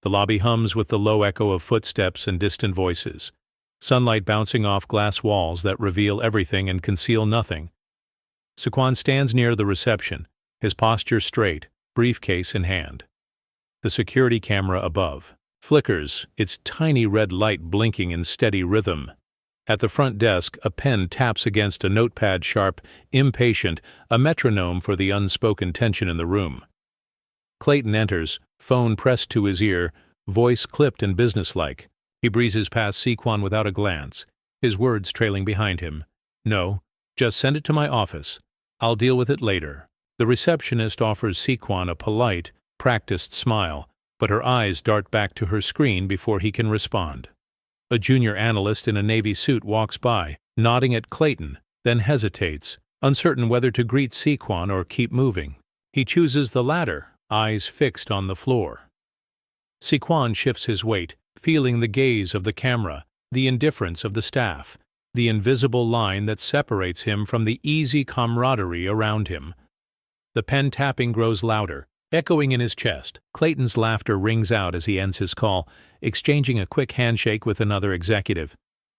The lobby hums with the low echo of footsteps and distant voices, sunlight bouncing off glass walls that reveal everything and conceal nothing. Sequan stands near the reception, his posture straight, briefcase in hand. The security camera above flickers, its tiny red light blinking in steady rhythm. At the front desk, a pen taps against a notepad, sharp, impatient, a metronome for the unspoken tension in the room. Clayton enters, phone pressed to his ear, voice clipped and businesslike. He breezes past Sequan without a glance, his words trailing behind him. "No, just send it to my office. I'll deal with it later." The receptionist offers Sequan a polite, practiced smile, but her eyes dart back to her screen before he can respond. A junior analyst in a navy suit walks by, nodding at Clayton, then hesitates, uncertain whether to greet Sequan or keep moving. He chooses the latter, eyes fixed on the floor. Sequan shifts his weight, feeling the gaze of the camera, the indifference of the staff, the invisible line that separates him from the easy camaraderie around him. The pen tapping grows louder, echoing in his chest. Clayton's laughter rings out as he ends his call, exchanging a quick handshake with another executive.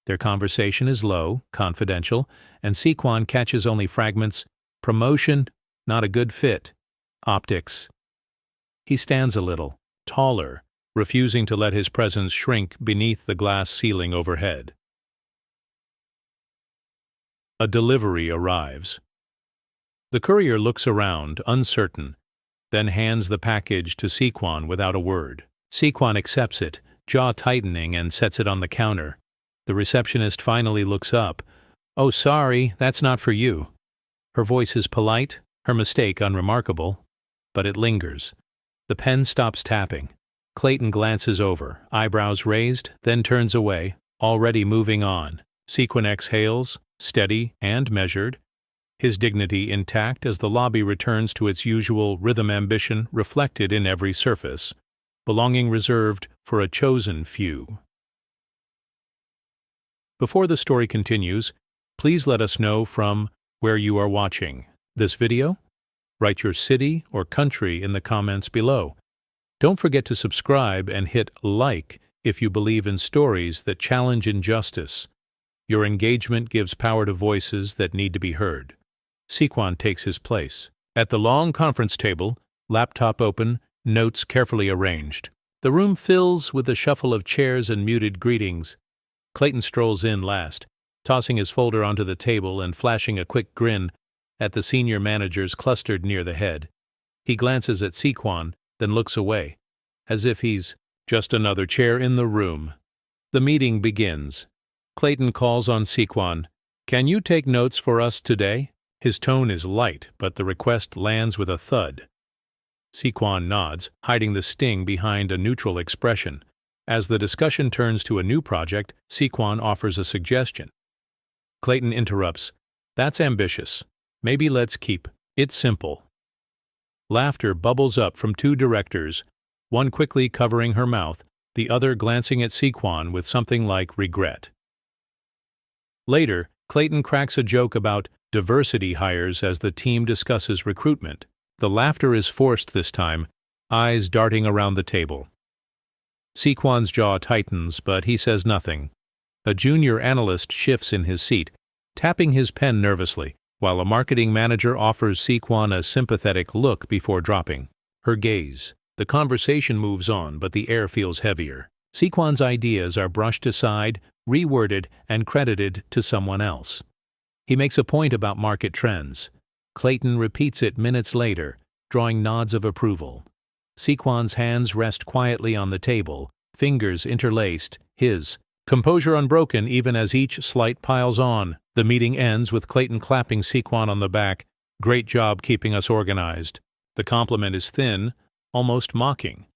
Their conversation is low, confidential, and Sequan catches only fragments. Promotion, not a good fit. Optics. He stands a little, taller, refusing to let his presence shrink beneath the glass ceiling overhead. A delivery arrives. The courier looks around, uncertain, then hands the package to Sequan without a word. Sequan accepts it, jaw tightening, and sets it on the counter. The receptionist finally looks up. "Oh, sorry, that's not for you." Her voice is polite, her mistake unremarkable, but it lingers. The pen stops tapping. Clayton glances over, eyebrows raised, then turns away, already moving on. Sequan exhales, steady and measured, his dignity intact as the lobby returns to its usual rhythm, ambition reflected in every surface, belonging reserved for a chosen few. Before the story continues, please let us know from where you are watching this video. Write your city or country in the comments below. Don't forget to subscribe and hit like if you believe in stories that challenge injustice. Your engagement gives power to voices that need to be heard. Sequan takes his place. At the long conference table, laptop open, notes carefully arranged. The room fills with a shuffle of chairs and muted greetings. Clayton strolls in last, tossing his folder onto the table and flashing a quick grin at the senior managers clustered near the head. He glances at Sequan, then looks away, as if he's just another chair in the room. The meeting begins. Clayton calls on Sequan. "Can you take notes for us today?" His tone is light, but the request lands with a thud. Sequan nods, hiding the sting behind a neutral expression. As the discussion turns to a new project, Sequan offers a suggestion. Clayton interrupts. "That's ambitious. Maybe let's keep it simple." Laughter bubbles up from two directors, one quickly covering her mouth, the other glancing at Sequan with something like regret. Later, Clayton cracks a joke about diversity hires as the team discusses recruitment. The laughter is forced this time, eyes darting around the table. Sequan's jaw tightens, but he says nothing. A junior analyst shifts in his seat, tapping his pen nervously, while a marketing manager offers Sequan a sympathetic look before dropping her gaze. The conversation moves on, but the air feels heavier. Sequan's ideas are brushed aside, reworded, and credited to someone else. He makes a point about market trends. Clayton repeats it minutes later, drawing nods of approval. Sequan's hands rest quietly on the table, fingers interlaced, his composure unbroken even as each slight piles on. The meeting ends with Clayton clapping Sequan on the back. "Great job keeping us organized." The compliment is thin, almost mocking.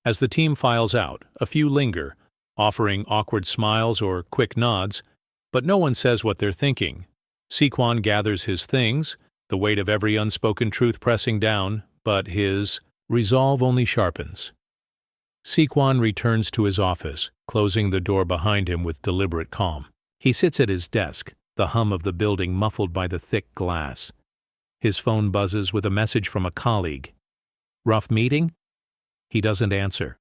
As the team files out, a few linger, offering awkward smiles or quick nods, but no one says what they're thinking. Sequan gathers his things, the weight of every unspoken truth pressing down, but his resolve only sharpens. Sequan returns to his office, closing the door behind him with deliberate calm. He sits at his desk, the hum of the building muffled by the thick glass. His phone buzzes with a message from a colleague. "Rough meeting?" He doesn't answer.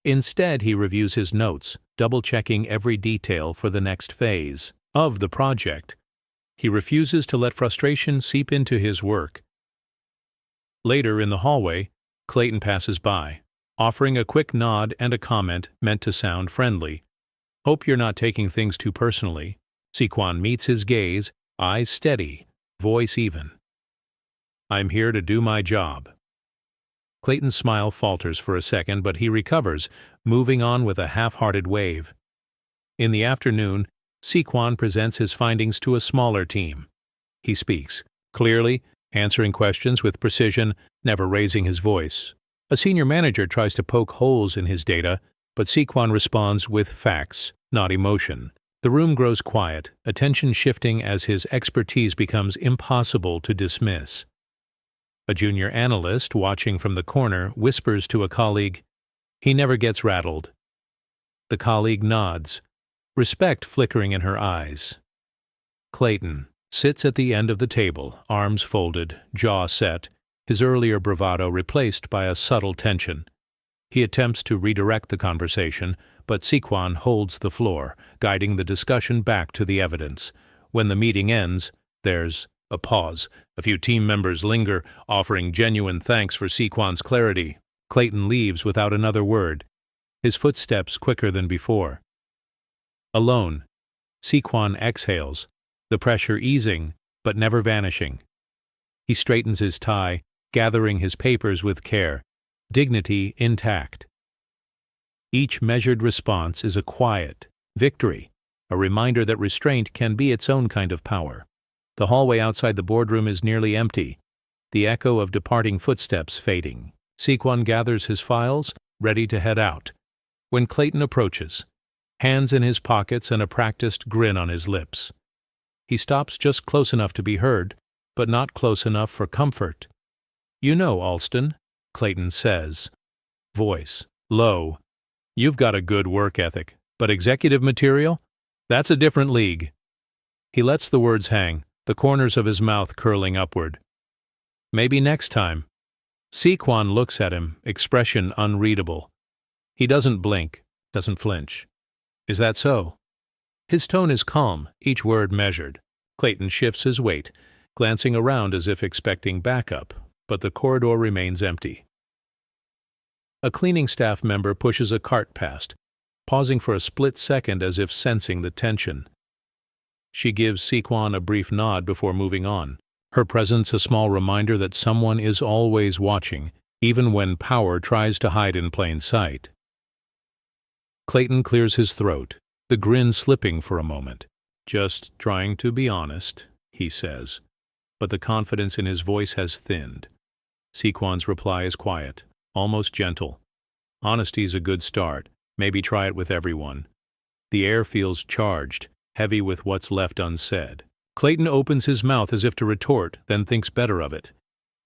Instead, he reviews his notes, double-checking every detail for the next phase of the project. He refuses to let frustration seep into his work. Later in the hallway, Clayton passes by, offering a quick nod and a comment meant to sound friendly. "Hope you're not taking things too personally." Sequan meets his gaze, eyes steady, voice even. "I'm here to do my job." Clayton's smile falters for a second, but he recovers, moving on with a half-hearted wave. In the afternoon, Sequan presents his findings to a smaller team. He speaks, clearly, answering questions with precision, never raising his voice. A senior manager tries to poke holes in his data, but Sequan responds with facts, not emotion. The room grows quiet, attention shifting as his expertise becomes impossible to dismiss. A junior analyst, watching from the corner, whispers to a colleague, "He never gets rattled." The colleague nods, respect flickering in her eyes. Clayton sits at the end of the table, arms folded, jaw set, his earlier bravado replaced by a subtle tension. He attempts to redirect the conversation, but Sequan holds the floor, guiding the discussion back to the evidence. When the meeting ends, there's a pause. A few team members linger, offering genuine thanks for Sequan's clarity. Clayton leaves without another word, his footsteps quicker than before. Alone, Sequan exhales, the pressure easing, but never vanishing. He straightens his tie, gathering his papers with care, dignity intact. Each measured response is a quiet victory, a reminder that restraint can be its own kind of power. The hallway outside the boardroom is nearly empty, the echo of departing footsteps fading. Sequan gathers his files, ready to head out, when Clayton approaches, hands in his pockets and a practiced grin on his lips. He stops just close enough to be heard, but not close enough for comfort. "You know, Alston," Clayton says, voice low, "you've got a good work ethic, but executive material? That's a different league." He lets the words hang, the corners of his mouth curling upward. "Maybe next time." Sequan looks at him, expression unreadable. He doesn't blink, doesn't flinch. "Is that so?" His tone is calm, each word measured. Clayton shifts his weight, glancing around as if expecting backup, but the corridor remains empty. A cleaning staff member pushes a cart past, pausing for a split second as if sensing the tension. She gives Sequan a brief nod before moving on, her presence a small reminder that someone is always watching, even when power tries to hide in plain sight. Clayton clears his throat, the grin slipping for a moment. "Just trying to be honest," he says, but the confidence in his voice has thinned. Sequan's reply is quiet, almost gentle. "Honesty's a good start. Maybe try it with everyone." The air feels charged, heavy with what's left unsaid. Clayton opens his mouth as if to retort, then thinks better of it.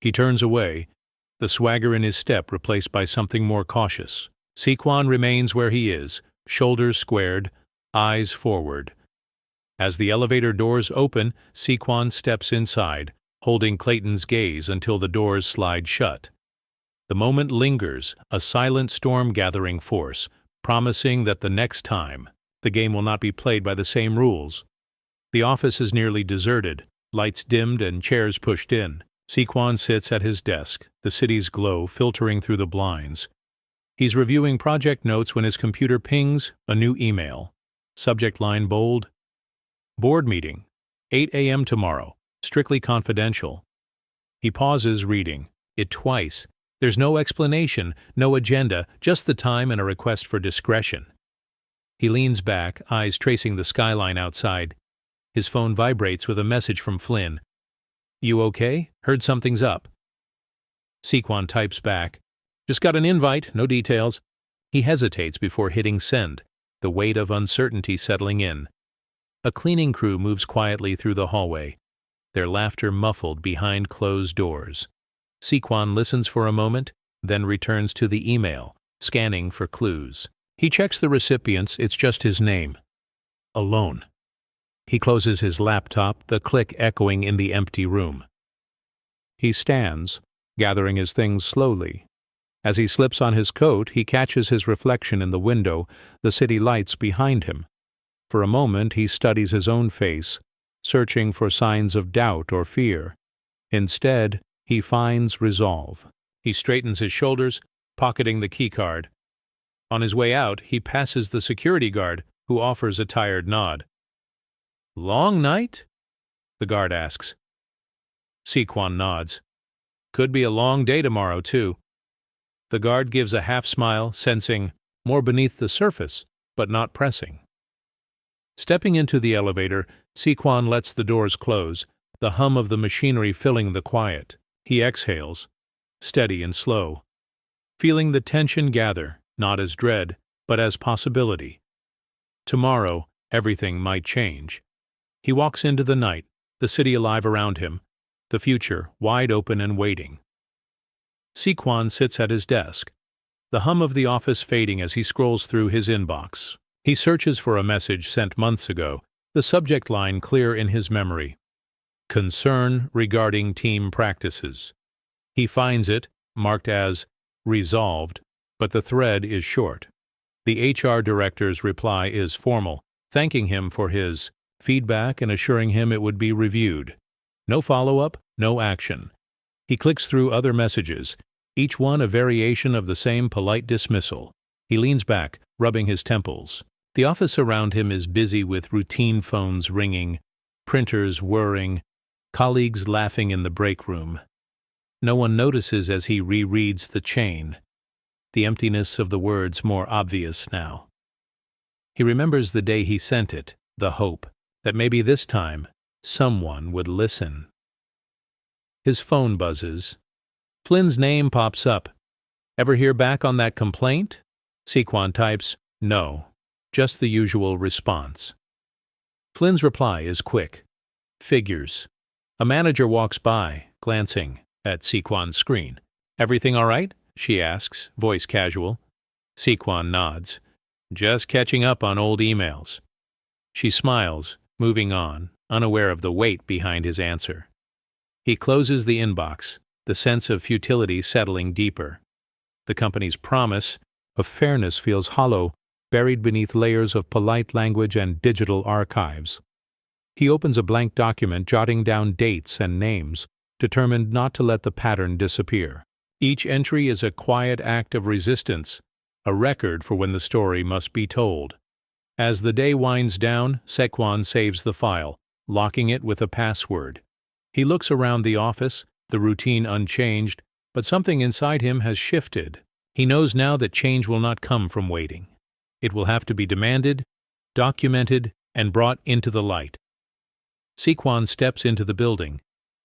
He turns away, the swagger in his step replaced by something more cautious. Sequan remains where he is, shoulders squared, eyes forward. As the elevator doors open, Sequan steps inside, holding Clayton's gaze until the doors slide shut. The moment lingers, a silent storm gathering force, promising that the next time, the game will not be played by the same rules. The office is nearly deserted, lights dimmed and chairs pushed in. Sequan sits at his desk, the city's glow filtering through the blinds. He's reviewing project notes when his computer pings a new email. Subject line bold, "Board meeting, 8 a.m. tomorrow, strictly confidential." He pauses reading it twice. There's no explanation, no agenda, just the time and a request for discretion. He leans back, eyes tracing the skyline outside. His phone vibrates with a message from Flynn. "You okay? Heard something's up." Sequan types back, "Just got an invite, no details." He hesitates before hitting send, the weight of uncertainty settling in. A cleaning crew moves quietly through the hallway, their laughter muffled behind closed doors. Sequan listens for a moment, then returns to the email, scanning for clues. He checks the recipients, it's just his name. Alone. He closes his laptop, the click echoing in the empty room. He stands, gathering his things slowly, As he slips on his coat, he catches his reflection in the window, the city lights behind him. For a moment he studies his own face, searching for signs of doubt or fear. Instead, he finds resolve. He straightens his shoulders, pocketing the keycard. On his way out, he passes the security guard, who offers a tired nod. "Long night?" the guard asks. Sequan nods. "Could be a long day tomorrow, too." The guard gives a half-smile, sensing more beneath the surface, but not pressing. Stepping into the elevator, Sequan lets the doors close, the hum of the machinery filling the quiet. He exhales, steady and slow, feeling the tension gather, not as dread, but as possibility. Tomorrow, everything might change. He walks into the night, the city alive around him, the future wide open and waiting. Sequan sits at his desk, the hum of the office fading as he scrolls through his inbox. He searches for a message sent months ago, the subject line clear in his memory. Concern regarding team practices. He finds it, marked as resolved, but the thread is short. The HR director's reply is formal, thanking him for his feedback and assuring him it would be reviewed. No follow-up, no action. He clicks through other messages, each one a variation of the same polite dismissal. He leans back, rubbing his temples. The office around him is busy with routine phones ringing, printers whirring, colleagues laughing in the break room. No one notices as he rereads the chain, the emptiness of the words more obvious now. He remembers the day he sent it, the hope that maybe this time someone would listen. His phone buzzes. Flynn's name pops up. "Ever hear back on that complaint?" Sequan types, "No." Just the usual response. Flynn's reply is quick. Figures. A manager walks by, glancing at Sequan's screen. "Everything all right?" she asks, voice casual. Sequan nods. "Just catching up on old emails." She smiles, moving on, unaware of the weight behind his answer. He closes the inbox, the sense of futility settling deeper. The company's promise of fairness feels hollow, buried beneath layers of polite language and digital archives. He opens a blank document, jotting down dates and names, determined not to let the pattern disappear. Each entry is a quiet act of resistance, a record for when the story must be told. As the day winds down, Sequan saves the file, locking it with a password. He looks around the office, the routine unchanged, but something inside him has shifted. He knows now that change will not come from waiting. It will have to be demanded, documented, and brought into the light. Sequan steps into the building,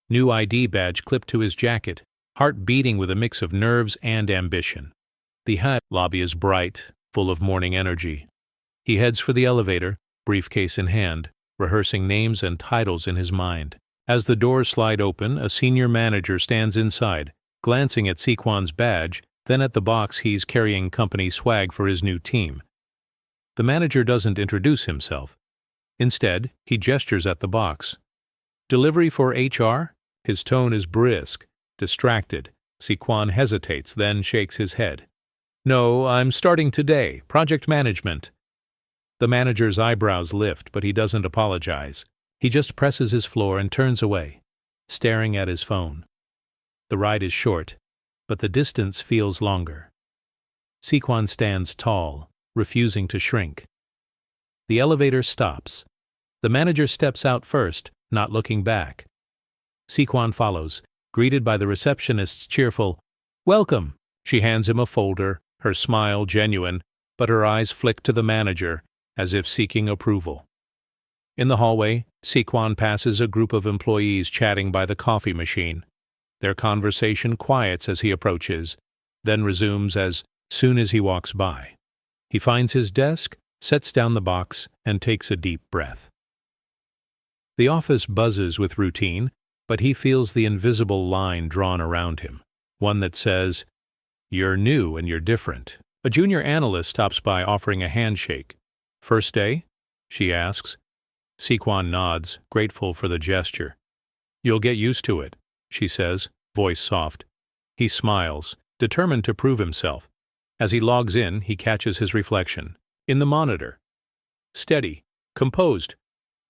new ID badge clipped to his jacket, heart beating with a mix of nerves and ambition. The lobby is bright, full of morning energy. He heads for the elevator, briefcase in hand, rehearsing names and titles in his mind. As the doors slide open, a senior manager stands inside, glancing at Sequan's badge, then at the box he's carrying company swag for his new team. The manager doesn't introduce himself. Instead, he gestures at the box. "Delivery for HR?" His tone is brisk, distracted. Sequan hesitates, then shakes his head. "No, I'm starting today. Project management." The manager's eyebrows lift, but he doesn't apologize. He just presses his floor and turns away, staring at his phone. The ride is short, but the distance feels longer. Sequan stands tall, refusing to shrink. The elevator stops. The manager steps out first, not looking back. Sequan follows, greeted by the receptionist's cheerful, "Welcome." She hands him a folder, her smile genuine, but her eyes flick to the manager, as if seeking approval. In the hallway, Sequan passes a group of employees chatting by the coffee machine. Their conversation quiets as he approaches, then resumes as soon as he walks by. He finds his desk, sets down the box, and takes a deep breath. The office buzzes with routine, but he feels the invisible line drawn around him, one that says, "You're new and you're different." A junior analyst stops by offering a handshake. "First day?" she asks. Sequan nods, grateful for the gesture. "You'll get used to it," she says, voice soft. He smiles, determined to prove himself. As he logs in, he catches his reflection in the monitor. Steady, composed,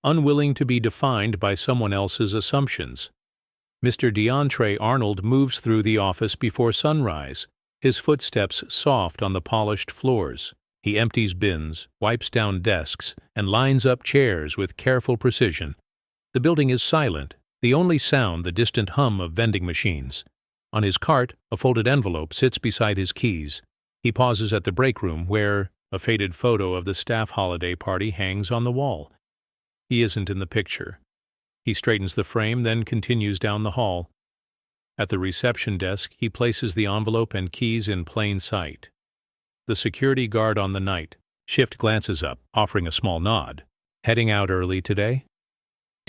unwilling to be defined by someone else's assumptions. Mr. DeAndre Arnold moves through the office before sunrise, his footsteps soft on the polished floors. He empties bins, wipes down desks, and lines up chairs with careful precision. The building is silent, the only sound the distant hum of vending machines. On his cart, a folded envelope sits beside his keys. He pauses at the break room where a faded photo of the staff holiday party hangs on the wall. He isn't in the picture. He straightens the frame, then continues down the hall. At the reception desk, he places the envelope and keys in plain sight. The security guard on the night shift glances up, offering a small nod. Heading out early today?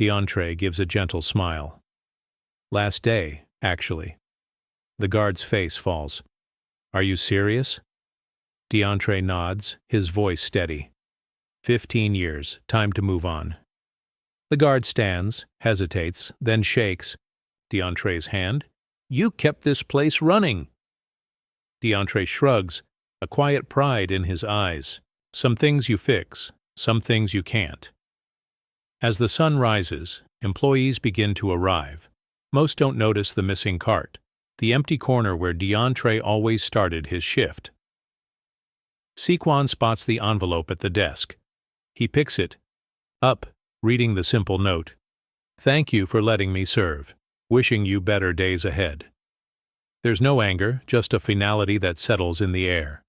DeAndre gives a gentle smile. Last day, actually. The guard's face falls. Are you serious? DeAndre nods, his voice steady. 15 years, time to move on. The guard stands, hesitates, then shakes DeAndre's hand. You kept this place running. DeAndre shrugs, a quiet pride in his eyes. Some things you fix, some things you can't. As the sun rises, employees begin to arrive. Most don't notice the missing cart, the empty corner where DeAndre always started his shift. Sequan spots the envelope at the desk. He picks it up, reading the simple note. Thank you for letting me serve. Wishing you better days ahead. There's no anger, just a finality that settles in the air.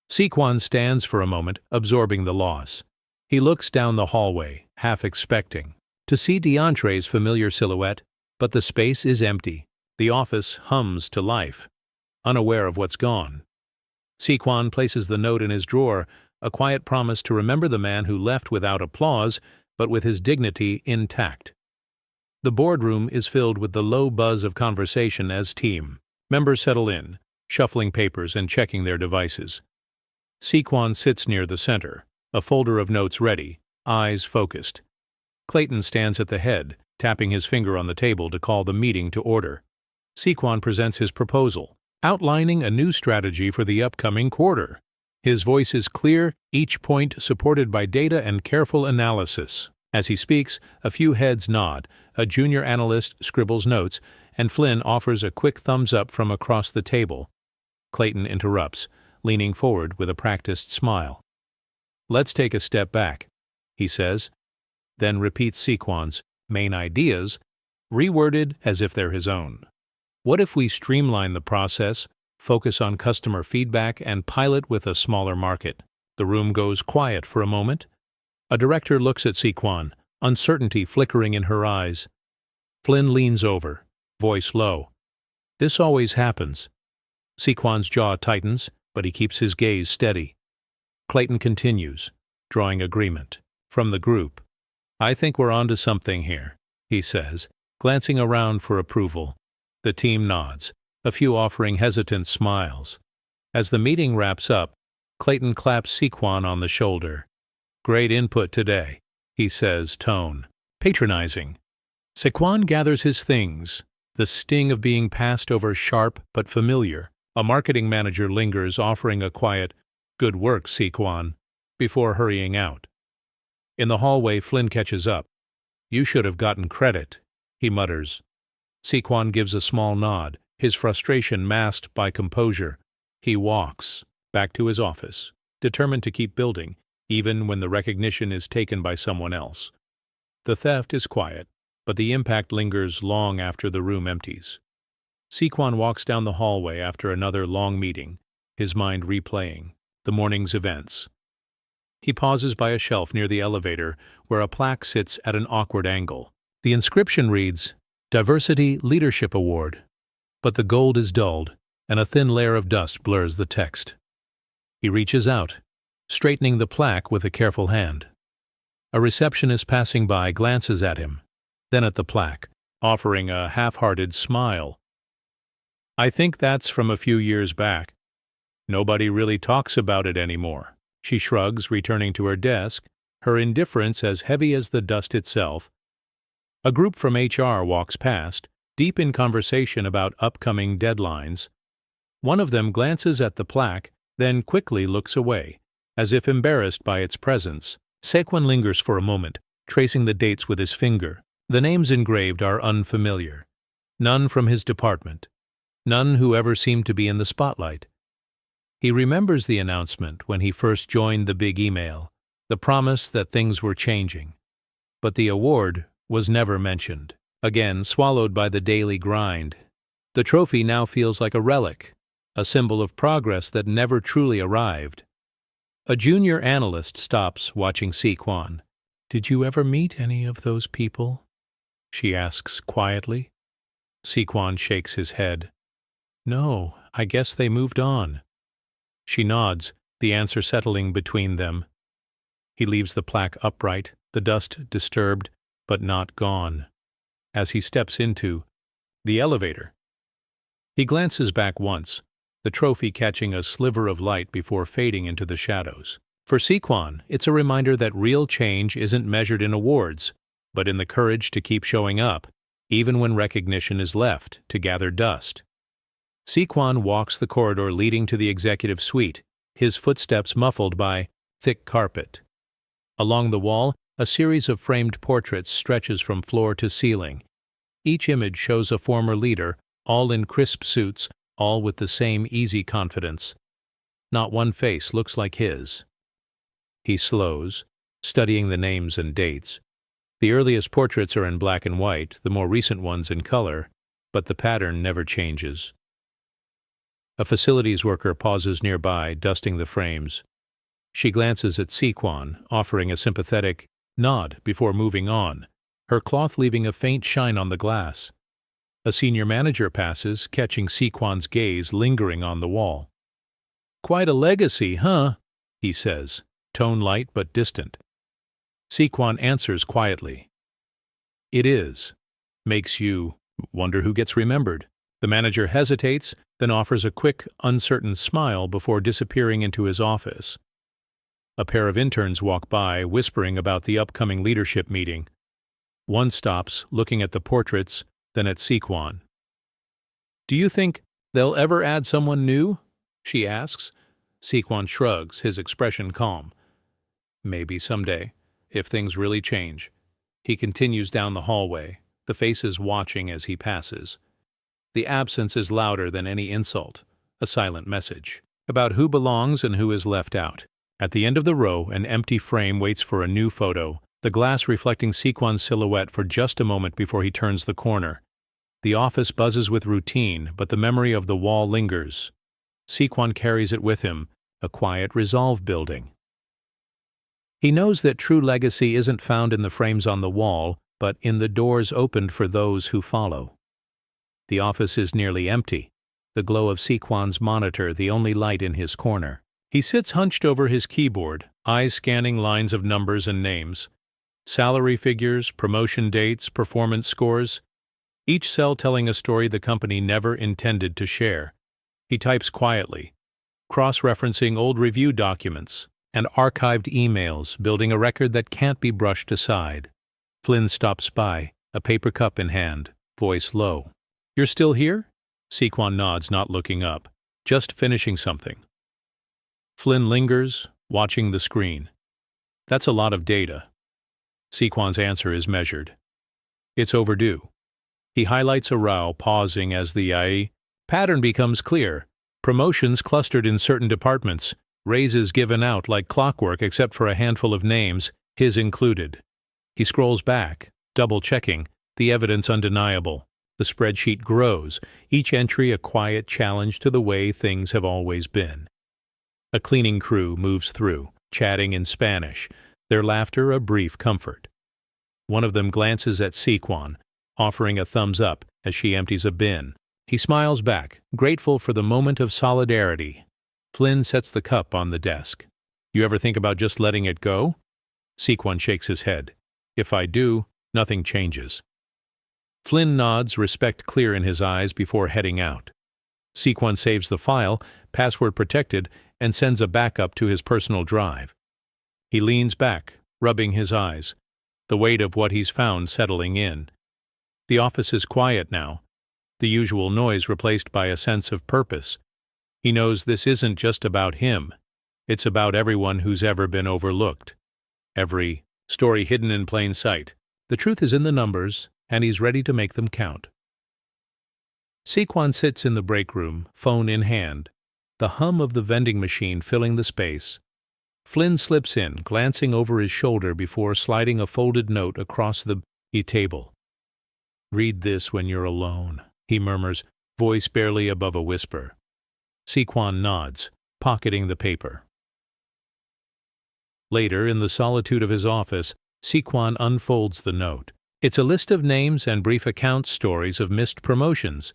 Sequan stands for a moment, absorbing the loss. He looks down the hallway, half expecting to see DeAndre's familiar silhouette, but the space is empty. The office hums to life, unaware of what's gone. Sequan places the note in his drawer, a quiet promise to remember the man who left without applause, but with his dignity intact. The boardroom is filled with the low buzz of conversation as team members settle in, shuffling papers and checking their devices. Sequan sits near the center, a folder of notes ready, eyes focused. Clayton stands at the head, tapping his finger on the table to call the meeting to order. Sequan presents his proposal, outlining a new strategy for the upcoming quarter. His voice is clear, each point supported by data and careful analysis. As he speaks, a few heads nod, a junior analyst scribbles notes, and Flynn offers a quick thumbs up from across the table. Clayton interrupts, leaning forward with a practiced smile. Let's take a step back, he says, then repeats Sequan's main ideas, reworded as if they're his own. What if we streamline the process, focus on customer feedback, and pilot with a smaller market? The room goes quiet for a moment. A director looks at Sequan, uncertainty flickering in her eyes. Flynn leans over, voice low. This always happens. Sequan's jaw tightens, but he keeps his gaze steady. Clayton continues, drawing agreement. From the group. I think we're onto something here, he says, glancing around for approval. The team nods, a few offering hesitant smiles. As the meeting wraps up, Clayton claps Sequan on the shoulder. Great input today, he says, tone patronizing. Sequan gathers his things, the sting of being passed over sharp but familiar. A marketing manager lingers, offering a quiet, good work, Sequan, before hurrying out. In the hallway, Flynn catches up. You should have gotten credit, he mutters. Sequan gives a small nod, his frustration masked by composure. He walks back to his office, determined to keep building, even when the recognition is taken by someone else. The theft is quiet, but the impact lingers long after the room empties. Sequan walks down the hallway after another long meeting, his mind replaying the morning's events. He pauses by a shelf near the elevator where a plaque sits at an awkward angle. The inscription reads, Diversity Leadership Award, but the gold is dulled, and a thin layer of dust blurs the text. He reaches out, straightening the plaque with a careful hand. A receptionist passing by glances at him, then at the plaque, offering a half-hearted smile. I think that's from a few years back. Nobody really talks about it anymore. She shrugs, returning to her desk, her indifference as heavy as the dust itself. A group from HR walks past, deep in conversation about upcoming deadlines. One of them glances at the plaque, then quickly looks away, as if embarrassed by its presence. Sequan lingers for a moment, tracing the dates with his finger. The names engraved are unfamiliar. None from his department. None who ever seemed to be in the spotlight. He remembers the announcement when he first joined the big email, the promise that things were changing. But the award was never mentioned. Again, swallowed by the daily grind. The trophy now feels like a relic, a symbol of progress that never truly arrived. A junior analyst stops watching Sequan. "Did you ever meet any of those people?" she asks quietly. Sequan shakes his head. "No, I guess they moved on." She nods, the answer settling between them. He leaves the plaque upright, the dust disturbed, but not gone. As he steps into the elevator, he glances back once, the trophy catching a sliver of light before fading into the shadows. For Sequan, it's a reminder that real change isn't measured in awards, but in the courage to keep showing up, even when recognition is left to gather dust. Sequan walks the corridor leading to the executive suite, his footsteps muffled by thick carpet. Along the wall, a series of framed portraits stretches from floor to ceiling. Each image shows a former leader, all in crisp suits, all with the same easy confidence. Not one face looks like his. He slows, studying the names and dates. The earliest portraits are in black and white, the more recent ones in color, but the pattern never changes. A facilities worker pauses nearby, dusting the frames. She glances at Sequan, offering a sympathetic nod before moving on, her cloth leaving a faint shine on the glass. A senior manager passes, catching Sequan's gaze lingering on the wall. "Quite a legacy, huh?" he says, tone light but distant. Sequan answers quietly. "It is. Makes you wonder who gets remembered." The manager hesitates, then offers a quick, uncertain smile before disappearing into his office. A pair of interns walk by, whispering about the upcoming leadership meeting. One stops, looking at the portraits, then at Sequan. "Do you think they'll ever add someone new?" she asks. Sequan shrugs, his expression calm. "Maybe someday, if things really change." He continues down the hallway, the faces watching as he passes. The absence is louder than any insult, a silent message, about who belongs and who is left out. At the end of the row, an empty frame waits for a new photo, the glass reflecting Sequan's silhouette for just a moment before he turns the corner. The office buzzes with routine, but the memory of the wall lingers. Sequan carries it with him, a quiet resolve building. He knows that true legacy isn't found in the frames on the wall, but in the doors opened for those who follow. The office is nearly empty, the glow of Sequan's monitor the only light in his corner. He sits hunched over his keyboard, eyes scanning lines of numbers and names. Salary figures, promotion dates, performance scores. Each cell telling a story the company never intended to share. He types quietly, cross-referencing old review documents and archived emails, building a record that can't be brushed aside. Flynn stops by, a paper cup in hand, voice low. "You're still here?" Sequan nods, not looking up. "Just finishing something." Flynn lingers, watching the screen. "That's a lot of data." Sequan's answer is measured. "It's overdue." He highlights a row, pausing as the pattern becomes clear. Promotions clustered in certain departments, raises given out like clockwork except for a handful of names, his included. He scrolls back, double-checking, the evidence undeniable. The spreadsheet grows, each entry a quiet challenge to the way things have always been. A cleaning crew moves through, chatting in Spanish, their laughter a brief comfort. One of them glances at Sequan, offering a thumbs up as she empties a bin. He smiles back, grateful for the moment of solidarity. Flynn sets the cup on the desk. "You ever think about just letting it go?" Sequan shakes his head. "If I do, nothing changes." Flynn nods, respect clear in his eyes before heading out. Sequan saves the file, password protected, and sends a backup to his personal drive. He leans back, rubbing his eyes, the weight of what he's found settling in. The office is quiet now, the usual noise replaced by a sense of purpose. He knows this isn't just about him. It's about everyone who's ever been overlooked. Every story hidden in plain sight. The truth is in the numbers, and he's ready to make them count. Sequan sits in the break room, phone in hand, the hum of the vending machine filling the space. Flynn slips in, glancing over his shoulder before sliding a folded note across the table. "Read this when you're alone," he murmurs, voice barely above a whisper. Sequan nods, pocketing the paper. Later, in the solitude of his office, Sequan unfolds the note. It's a list of names and brief account stories of missed promotions,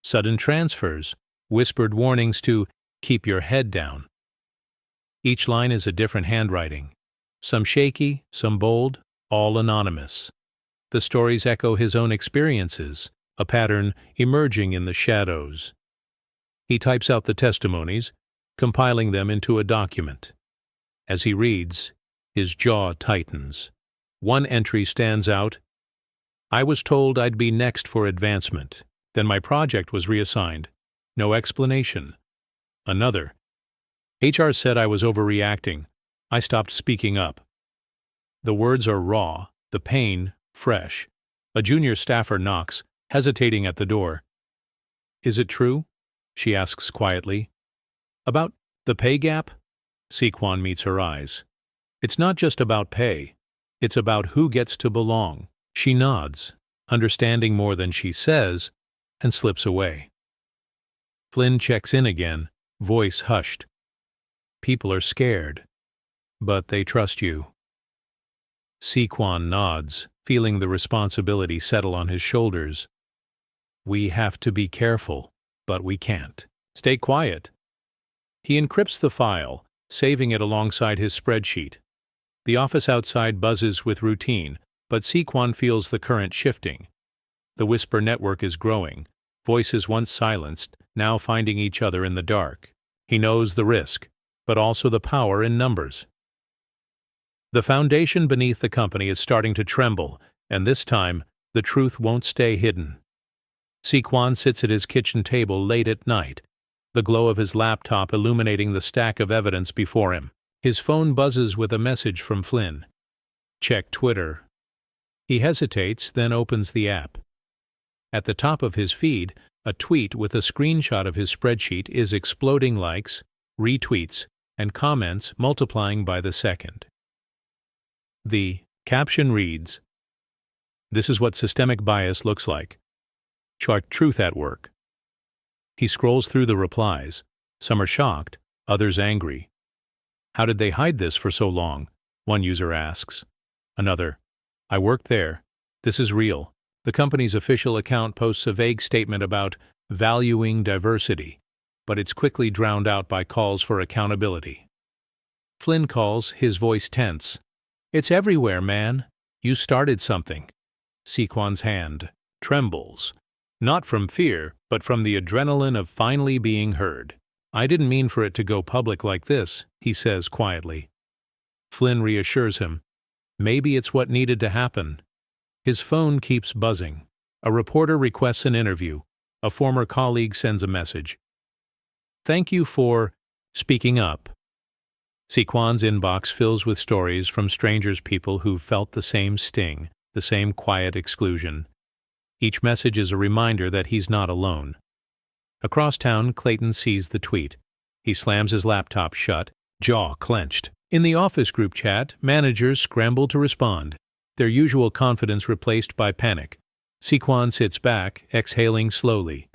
sudden transfers, whispered warnings to keep your head down. Each line is a different handwriting, some shaky, some bold, all anonymous. The stories echo his own experiences, a pattern emerging in the shadows. He types out the testimonies, compiling them into a document. As he reads, his jaw tightens. One entry stands out. "I was told I'd be next for advancement. Then my project was reassigned. No explanation." Another. "HR said I was overreacting. I stopped speaking up." The words are raw, the pain fresh. A junior staffer knocks, hesitating at the door. "Is it true?" she asks quietly. "About the pay gap?" Sequan meets her eyes. "It's not just about pay. It's about who gets to belong." She nods, understanding more than she says, and slips away. Flynn checks in again, voice hushed. "People are scared, but they trust you." Sequan nods, feeling the responsibility settle on his shoulders. "We have to be careful, but we can't. Stay quiet." He encrypts the file, saving it alongside his spreadsheet. The office outside buzzes with routine, but Sequan feels the current shifting. The whisper network is growing, voices once silenced, now finding each other in the dark. He knows the risk, but also the power in numbers. The foundation beneath the company is starting to tremble, and this time, the truth won't stay hidden. Sequan sits at his kitchen table late at night, the glow of his laptop illuminating the stack of evidence before him. His phone buzzes with a message from Flynn. "Check Twitter." He hesitates, then opens the app. At the top of his feed, a tweet with a screenshot of his spreadsheet is exploding likes, retweets, and comments multiplying by the second. The caption reads, "This is what systemic bias looks like. Chart truth at work." He scrolls through the replies. Some are shocked, others angry. "How did they hide this for so long?" one user asks. Another, "I worked there. This is real." The company's official account posts a vague statement about valuing diversity, but it's quickly drowned out by calls for accountability. Flynn calls, his voice tense. "It's everywhere, man. You started something." Sequan's hand trembles, not from fear, but from the adrenaline of finally being heard. "I didn't mean for it to go public like this," he says quietly. Flynn reassures him. Maybe it's what needed to happen. His phone keeps buzzing. A reporter requests an interview. A former colleague sends a message. "Thank you for speaking up." Sequan's inbox fills with stories from strangers, people who've felt the same sting, the same quiet exclusion. Each message is a reminder that he's not alone. Across town, Clayton sees the tweet. He slams his laptop shut, jaw clenched. In the office group chat, managers scramble to respond, their usual confidence replaced by panic. Sequan sits back, exhaling slowly.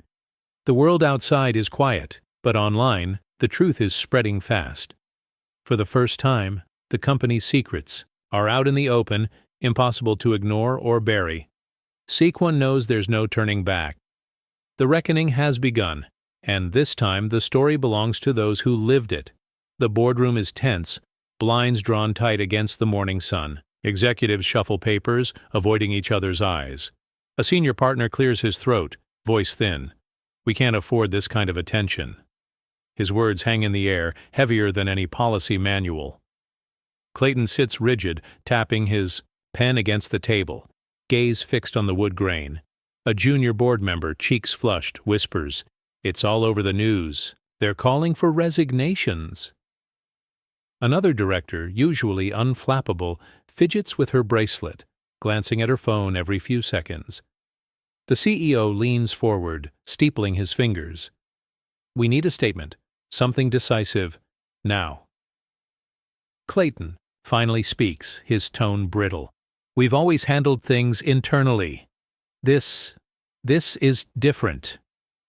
The world outside is quiet, but online, the truth is spreading fast. For the first time, the company's secrets are out in the open, impossible to ignore or bury. Sequan knows there's no turning back. The reckoning has begun, and this time the story belongs to those who lived it. The boardroom is tense, blinds drawn tight against the morning sun. Executives shuffle papers, avoiding each other's eyes. A senior partner clears his throat, voice thin. "We can't afford this kind of attention." His words hang in the air, heavier than any policy manual. Clayton sits rigid, tapping his pen against the table, gaze fixed on the wood grain. A junior board member, cheeks flushed, whispers, "It's all over the news." They're calling for resignations. Another director, usually unflappable, fidgets with her bracelet, glancing at her phone every few seconds. The CEO leans forward, steepling his fingers. We need a statement, something decisive, now. Clayton finally speaks, his tone brittle. We've always handled things internally. This is different.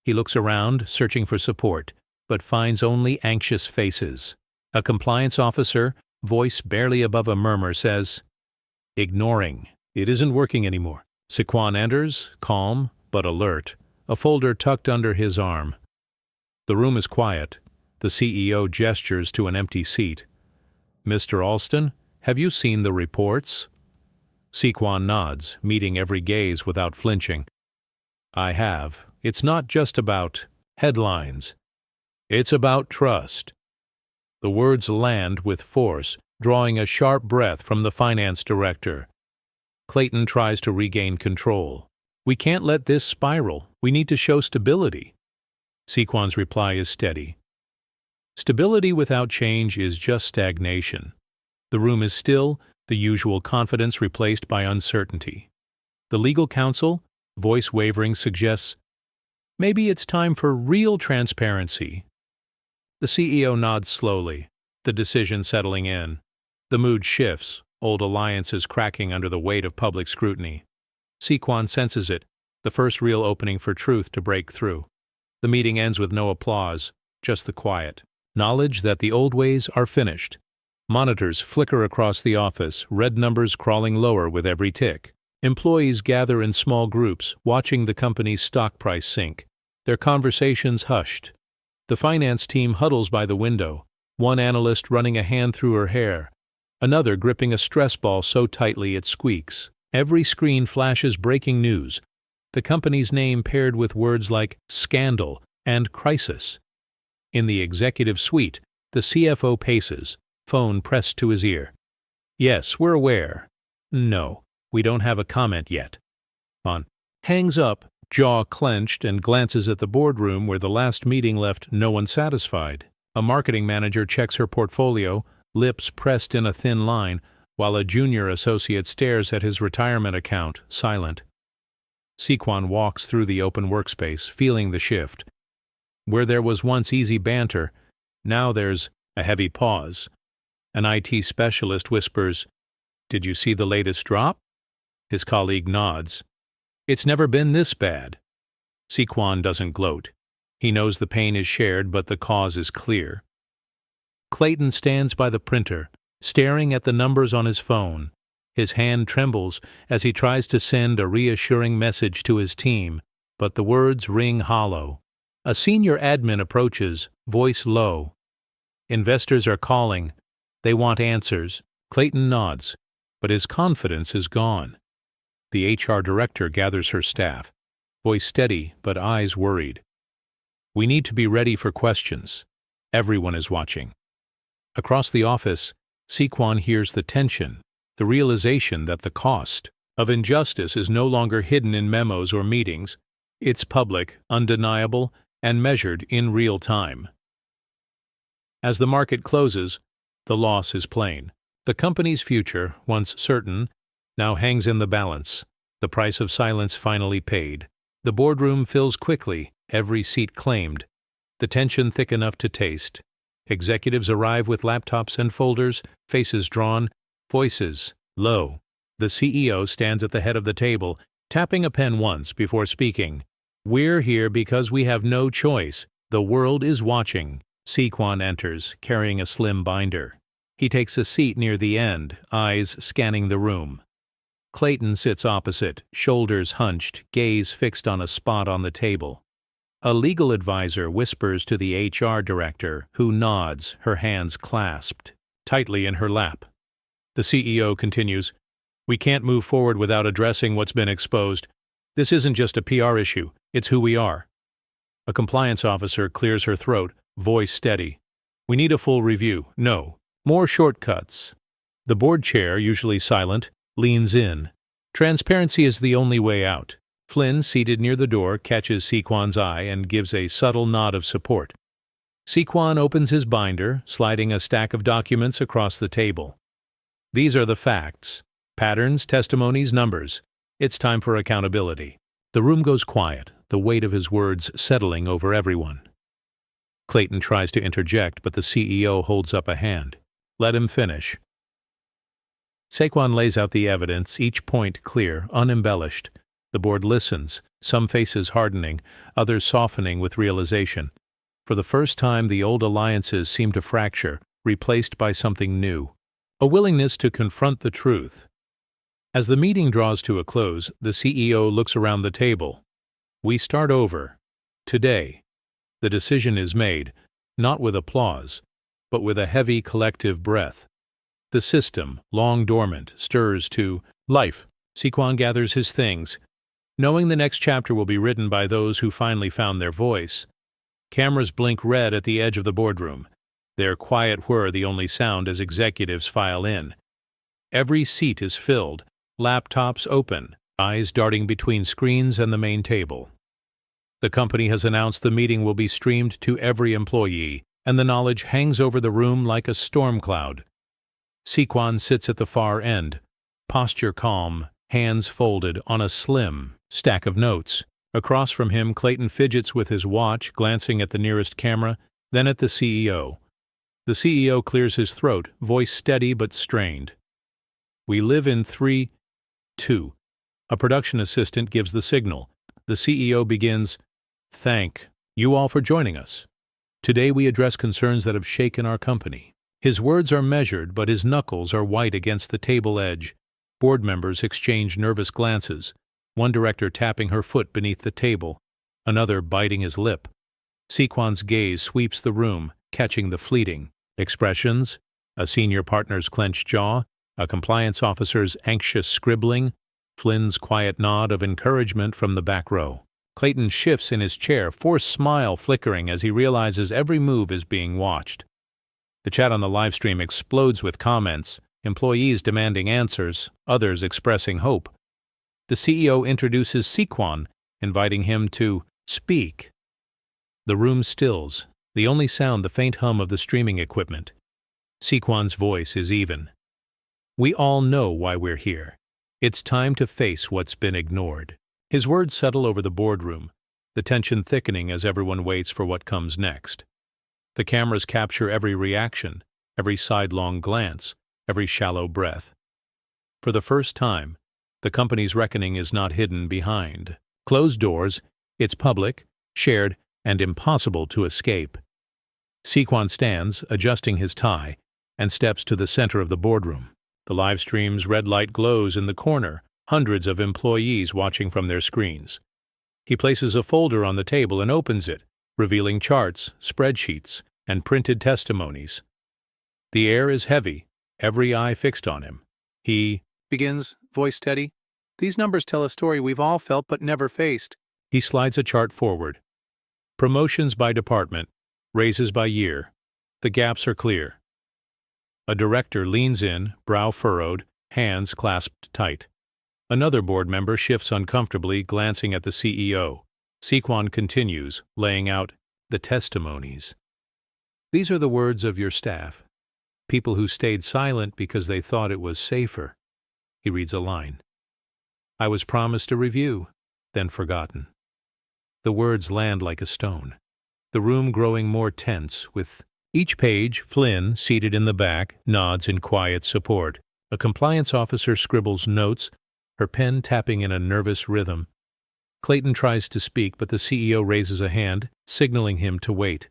He looks around, searching for support, but finds only anxious faces. A compliance officer, voice barely above a murmur, says, ignoring. It isn't working anymore. Sequan enters, calm but alert, a folder tucked under his arm. The room is quiet. The CEO gestures to an empty seat. Mr. Alston, have you seen the reports? Sequan nods, meeting every gaze without flinching. I have. It's not just about headlines. It's about trust. The words land with force, drawing a sharp breath from the finance director. Clayton tries to regain control. We can't let this spiral. We need to show stability. Sequan's reply is steady. Stability without change is just stagnation. The room is still, the usual confidence replaced by uncertainty. The legal counsel, voice wavering, suggests, maybe it's time for real transparency. The CEO nods slowly, the decision settling in. The mood shifts, old alliances cracking under the weight of public scrutiny. Sequan senses it, the first real opening for truth to break through. The meeting ends with no applause, just the quiet. Knowledge that the old ways are finished. Monitors flicker across the office, red numbers crawling lower with every tick. Employees gather in small groups, watching the company's stock price sink, their conversations hushed. The finance team huddles by the window, one analyst running a hand through her hair, another gripping a stress ball so tightly it squeaks. Every screen flashes breaking news, the company's name paired with words like scandal and crisis. In the executive suite, the CFO paces, phone pressed to his ear. Yes, we're aware. No, we don't have a comment yet. On. Hangs up, jaw clenched, and glances at the boardroom where the last meeting left no one satisfied. A marketing manager checks her portfolio, lips pressed in a thin line, while a junior associate stares at his retirement account, silent. Sequan walks through the open workspace, feeling the shift. Where there was once easy banter, now there's a heavy pause. An IT specialist whispers, "Did you see the latest drop?" His colleague nods. "It's never been this bad." Sequan doesn't gloat. He knows the pain is shared, but the cause is clear. Clayton stands by the printer, staring at the numbers on his phone. His hand trembles as he tries to send a reassuring message to his team, but the words ring hollow. A senior admin approaches, voice low. Investors are calling. They want answers. Clayton nods, but his confidence is gone. The HR director gathers her staff, voice steady but eyes worried. We need to be ready for questions. Everyone is watching. Across the office, Sequan hears the tension, the realization that the cost of injustice is no longer hidden in memos or meetings. It's public, undeniable, and measured in real time. As the market closes, the loss is plain. The company's future, once certain, now hangs in the balance, the price of silence finally paid. The boardroom fills quickly, every seat claimed, the tension thick enough to taste. Executives arrive with laptops and folders, faces drawn, voices low. The CEO stands at the head of the table, tapping a pen once before speaking. We're here because we have no choice. The world is watching. Sequan enters, carrying a slim binder. He takes a seat near the end, eyes scanning the room. Clayton sits opposite, shoulders hunched, gaze fixed on a spot on the table. A legal advisor whispers to the HR director, who nods, her hands clasped tightly in her lap. The CEO continues, "We can't move forward without addressing what's been exposed. This isn't just a PR issue, it's who we are." A compliance officer clears her throat, voice steady. "We need a full review. No, more shortcuts." The board chair, usually silent, leans in. Transparency is the only way out. Flynn, seated near the door, catches Sequan's eye and gives a subtle nod of support. Sequan opens his binder, sliding a stack of documents across the table. These are the facts. Patterns, testimonies, numbers. It's time for accountability. The room goes quiet, the weight of his words settling over everyone. Clayton tries to interject, but the CEO holds up a hand. Let him finish. Sequan lays out the evidence, each point clear, unembellished. The board listens, some faces hardening, others softening with realization. For the first time, the old alliances seem to fracture, replaced by something new. A willingness to confront the truth. As the meeting draws to a close, the CEO looks around the table. We start over. Today. The decision is made, not with applause, but with a heavy collective breath. The system, long dormant, stirs to life. Sequan gathers his things, knowing the next chapter will be written by those who finally found their voice. Cameras blink red at the edge of the boardroom, their quiet whir the only sound as executives file in. Every seat is filled, laptops open, eyes darting between screens and the main table. The company has announced the meeting will be streamed to every employee, and the knowledge hangs over the room like a storm cloud. Sequan sits at the far end, posture calm, hands folded on a slim stack of notes. Across from him, Clayton fidgets with his watch, glancing at the nearest camera, then at the CEO. The CEO clears his throat, voice steady but strained. We live in 3, 2. A production assistant gives the signal. The CEO begins, Thank you all for joining us. Today we address concerns that have shaken our company. His words are measured, but his knuckles are white against the table edge. Board members exchange nervous glances, one director tapping her foot beneath the table, another biting his lip. Sequan's gaze sweeps the room, catching the fleeting expressions, a senior partner's clenched jaw, a compliance officer's anxious scribbling, Flynn's quiet nod of encouragement from the back row. Clayton shifts in his chair, forced smile flickering as he realizes every move is being watched. The chat on the livestream explodes with comments, employees demanding answers, others expressing hope. The CEO introduces Sequan, inviting him to speak. The room stills, the only sound the faint hum of the streaming equipment. Sequan's voice is even. We all know why we're here. It's time to face what's been ignored. His words settle over the boardroom, the tension thickening as everyone waits for what comes next. The cameras capture every reaction, every sidelong glance, every shallow breath. For the first time, the company's reckoning is not hidden behind closed doors. It's public, shared, and impossible to escape. Sequan stands, adjusting his tie, and steps to the center of the boardroom. The live stream's red light glows in the corner, hundreds of employees watching from their screens. He places a folder on the table and opens it, revealing charts, spreadsheets, and printed testimonies. The air is heavy, every eye fixed on him. He begins, voice steady. These numbers tell a story we've all felt but never faced. He slides a chart forward. Promotions by department, raises by year. The gaps are clear. A director leans in, brow furrowed, hands clasped tight. Another board member shifts uncomfortably, glancing at the CEO. Sequan continues, laying out the testimonies. These are the words of your staff, people who stayed silent because they thought it was safer. He reads a line. I was promised a review, then forgotten. The words land like a stone, the room growing more tense. With each page, Flynn, seated in the back, nods in quiet support. A compliance officer scribbles notes, her pen tapping in a nervous rhythm. Clayton tries to speak, but the CEO raises a hand, signaling him to wait.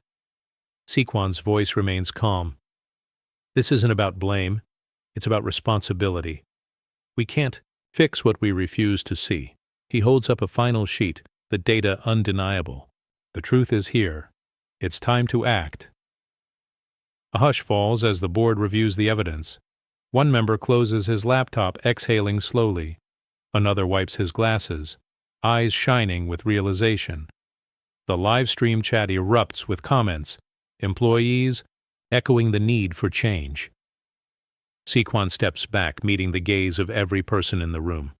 Sequan's voice remains calm. This isn't about blame. It's about responsibility. We can't fix what we refuse to see. He holds up a final sheet, the data undeniable. The truth is here. It's time to act. A hush falls as the board reviews the evidence. One member closes his laptop, exhaling slowly. Another wipes his glasses, eyes shining with realization. The live stream chat erupts with comments, employees echoing the need for change. Sequan steps back, meeting the gaze of every person in the room.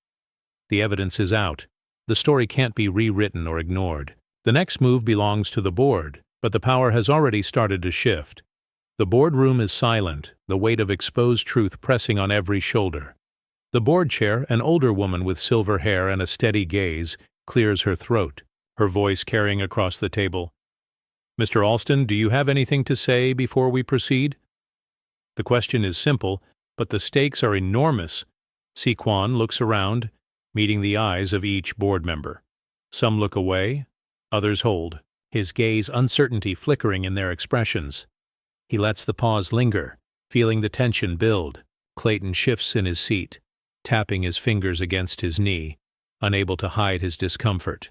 The evidence is out. The story can't be rewritten or ignored. The next move belongs to the board. But the power has already started to shift. The boardroom is silent, the weight of exposed truth pressing on every shoulder. The board chair, an older woman with silver hair and a steady gaze, clears her throat, her voice carrying across the table. "Mr. Alston, do you have anything to say before we proceed?" The question is simple, but the stakes are enormous. Sequan looks around, meeting the eyes of each board member. Some look away, others hold, his gaze uncertainty flickering in their expressions. He lets the pause linger, feeling the tension build. Clayton shifts in his seat, tapping his fingers against his knee, unable to hide his discomfort.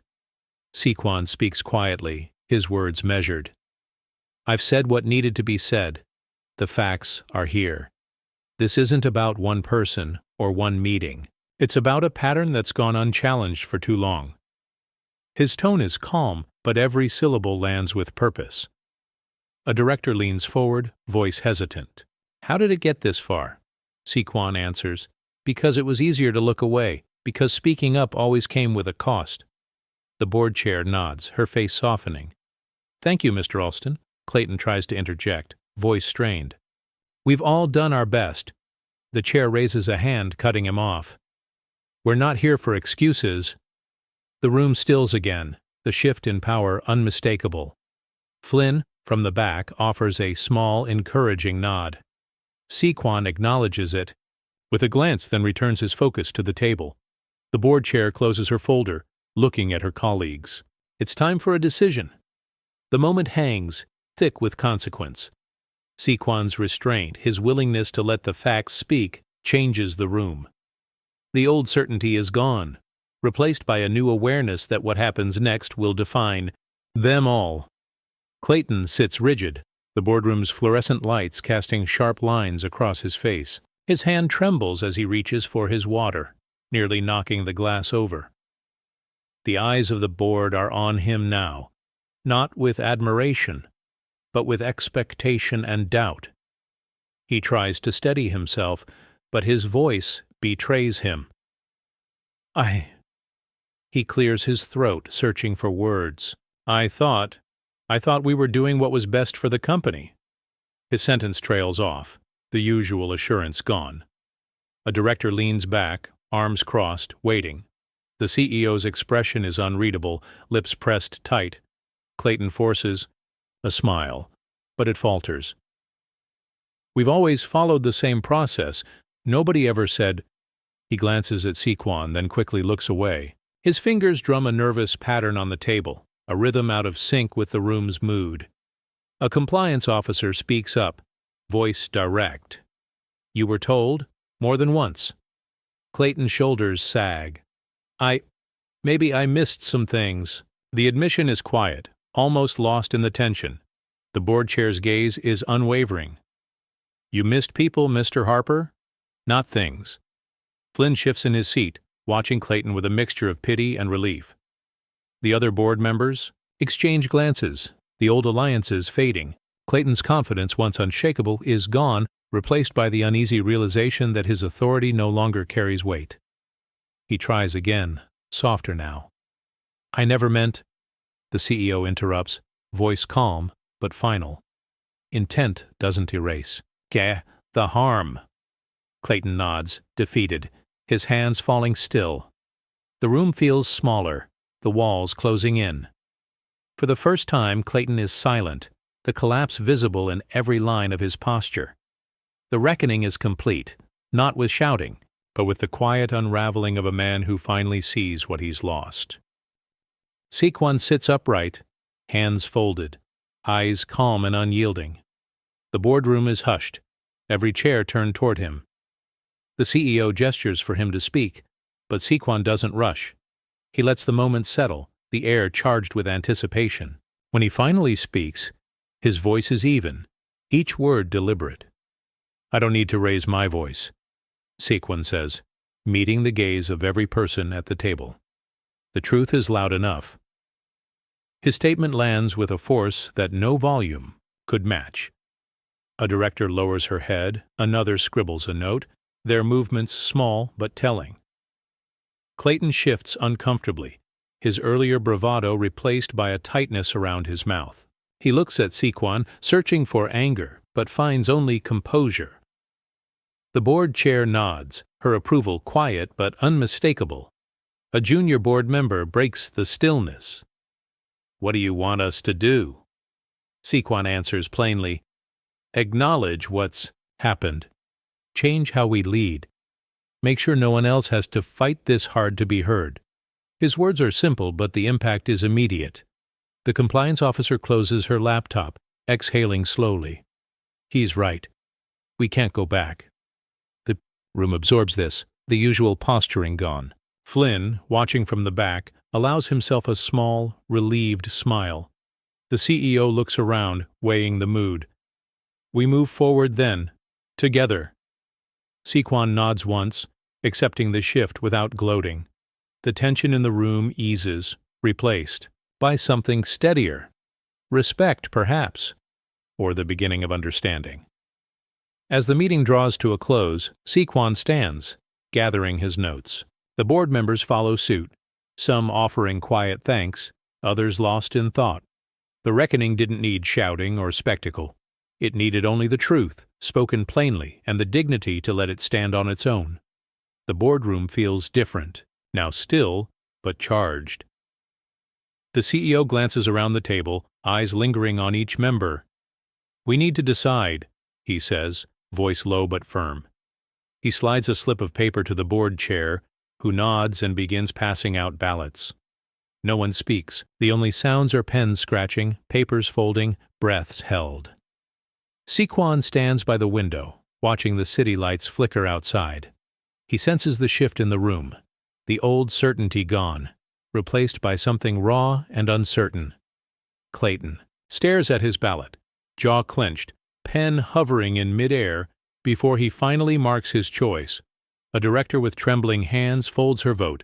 Sequan speaks quietly, his words measured. "I've said what needed to be said. The facts are here. This isn't about one person or one meeting. It's about a pattern that's gone unchallenged for too long." His tone is calm, but every syllable lands with purpose. A director leans forward, voice hesitant. "How did it get this far?" Sequan answers, "Because it was easier to look away, because speaking up always came with a cost." The board chair nods, her face softening. "Thank you, Mr. Alston." Clayton tries to interject, voice strained. "We've all done our best." The chair raises a hand, cutting him off. "We're not here for excuses." The room stills again, the shift in power unmistakable. Flynn, from the back, offers a small, encouraging nod. Sequan acknowledges it, with a glance, then returns his focus to the table. The board chair closes her folder, looking at her colleagues. It's time for a decision. The moment hangs, thick with consequence. Sequan's restraint, his willingness to let the facts speak, changes the room. The old certainty is gone, replaced by a new awareness that what happens next will define them all. Clayton sits rigid, the boardroom's fluorescent lights casting sharp lines across his face. His hand trembles as he reaches for his water, nearly knocking the glass over. The eyes of the board are on him now, not with admiration, but with expectation and doubt. He tries to steady himself, but his voice betrays him. He clears his throat, searching for words. I thought we were doing what was best for the company." His sentence trails off, the usual assurance gone. A director leans back, arms crossed, waiting. The CEO's expression is unreadable, lips pressed tight. Clayton forces a smile, but it falters. "We've always followed the same process. Nobody ever said—" He glances at Sequan, then quickly looks away. His fingers drum a nervous pattern on the table, a rhythm out of sync with the room's mood. A compliance officer speaks up, voice direct. "You were told, more than once." Clayton's shoulders sag. Maybe I missed some things." The admission is quiet, almost lost in the tension. The board chair's gaze is unwavering. "You missed people, Mr. Harper? Not things." Flynn shifts in his seat, watching Clayton with a mixture of pity and relief. The other board members exchange glances, the old alliances fading. Clayton's confidence, once unshakable, is gone, replaced by the uneasy realization that his authority no longer carries weight. He tries again, softer now. "I never meant—" The CEO interrupts, voice calm but final. "Intent doesn't erase. The harm." Clayton nods, defeated, his hands falling still. The room feels smaller, the walls closing in. For the first time, Clayton is silent, the collapse visible in every line of his posture. The reckoning is complete, not with shouting, but with the quiet unraveling of a man who finally sees what he's lost. Sequan sits upright, hands folded, eyes calm and unyielding. The boardroom is hushed, every chair turned toward him. The CEO gestures for him to speak, but Sequan doesn't rush. He lets the moment settle, the air charged with anticipation. When he finally speaks, his voice is even, each word deliberate. "I don't need to raise my voice," Sequan says, meeting the gaze of every person at the table. "The truth is loud enough." His statement lands with a force that no volume could match. A director lowers her head, another scribbles a note, their movements small but telling. Clayton shifts uncomfortably, his earlier bravado replaced by a tightness around his mouth. He looks at Sequan, searching for anger, but finds only composure. The board chair nods, her approval quiet but unmistakable. A junior board member breaks the stillness. "What do you want us to do?" Sequan answers plainly, "Acknowledge what's happened. Change how we lead. Make sure no one else has to fight this hard to be heard." His words are simple, but the impact is immediate. The compliance officer closes her laptop, exhaling slowly. He's right. We can't go back. The room absorbs this, the usual posturing gone. Flynn, watching from the back, allows himself a small, relieved smile. The CEO looks around, weighing the mood. "We move forward then. Together." Sequan nods once, accepting the shift without gloating. The tension in the room eases, replaced by something steadier. Respect, perhaps, or the beginning of understanding. As the meeting draws to a close, Sequan stands, gathering his notes. The board members follow suit, some offering quiet thanks, others lost in thought. The reckoning didn't need shouting or spectacle. It needed only the truth, spoken plainly, and the dignity to let it stand on its own. The boardroom feels different, now still, but charged. The CEO glances around the table, eyes lingering on each member. "We need to decide," he says, voice low but firm. He slides a slip of paper to the board chair, who nods and begins passing out ballots. No one speaks. The only sounds are pens scratching, papers folding, breaths held. Sequan stands by the window, watching the city lights flicker outside. He senses the shift in the room, the old certainty gone, replaced by something raw and uncertain. Clayton stares at his ballot, jaw clenched, pen hovering in midair before he finally marks his choice. A director with trembling hands folds her vote,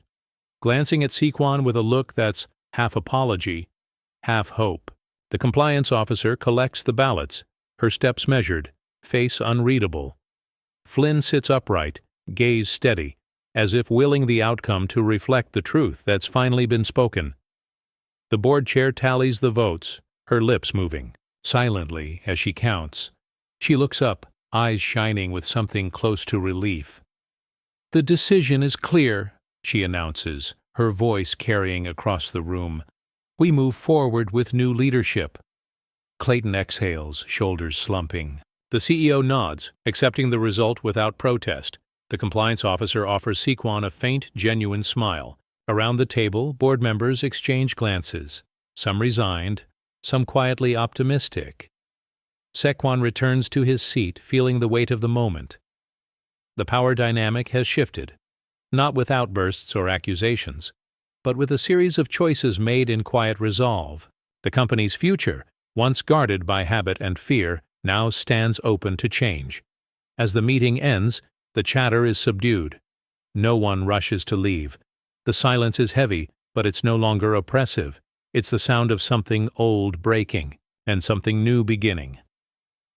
glancing at Sequan with a look that's half apology, half hope. The compliance officer collects the ballots, her steps measured, face unreadable. Flynn sits upright, gaze steady, as if willing the outcome to reflect the truth that's finally been spoken. The board chair tallies the votes, her lips moving, silently as she counts. She looks up, eyes shining with something close to relief. "The decision is clear," she announces, her voice carrying across the room. "We move forward with new leadership." Clayton exhales, shoulders slumping. The CEO nods, accepting the result without protest. The compliance officer offers Sequan a faint, genuine smile. Around the table, board members exchange glances, some resigned, some quietly optimistic. Sequan returns to his seat, feeling the weight of the moment. The power dynamic has shifted, not with outbursts or accusations, but with a series of choices made in quiet resolve. The company's future, once guarded by habit and fear, now stands open to change. As the meeting ends, the chatter is subdued. No one rushes to leave. The silence is heavy, but it's no longer oppressive. It's the sound of something old breaking, and something new beginning.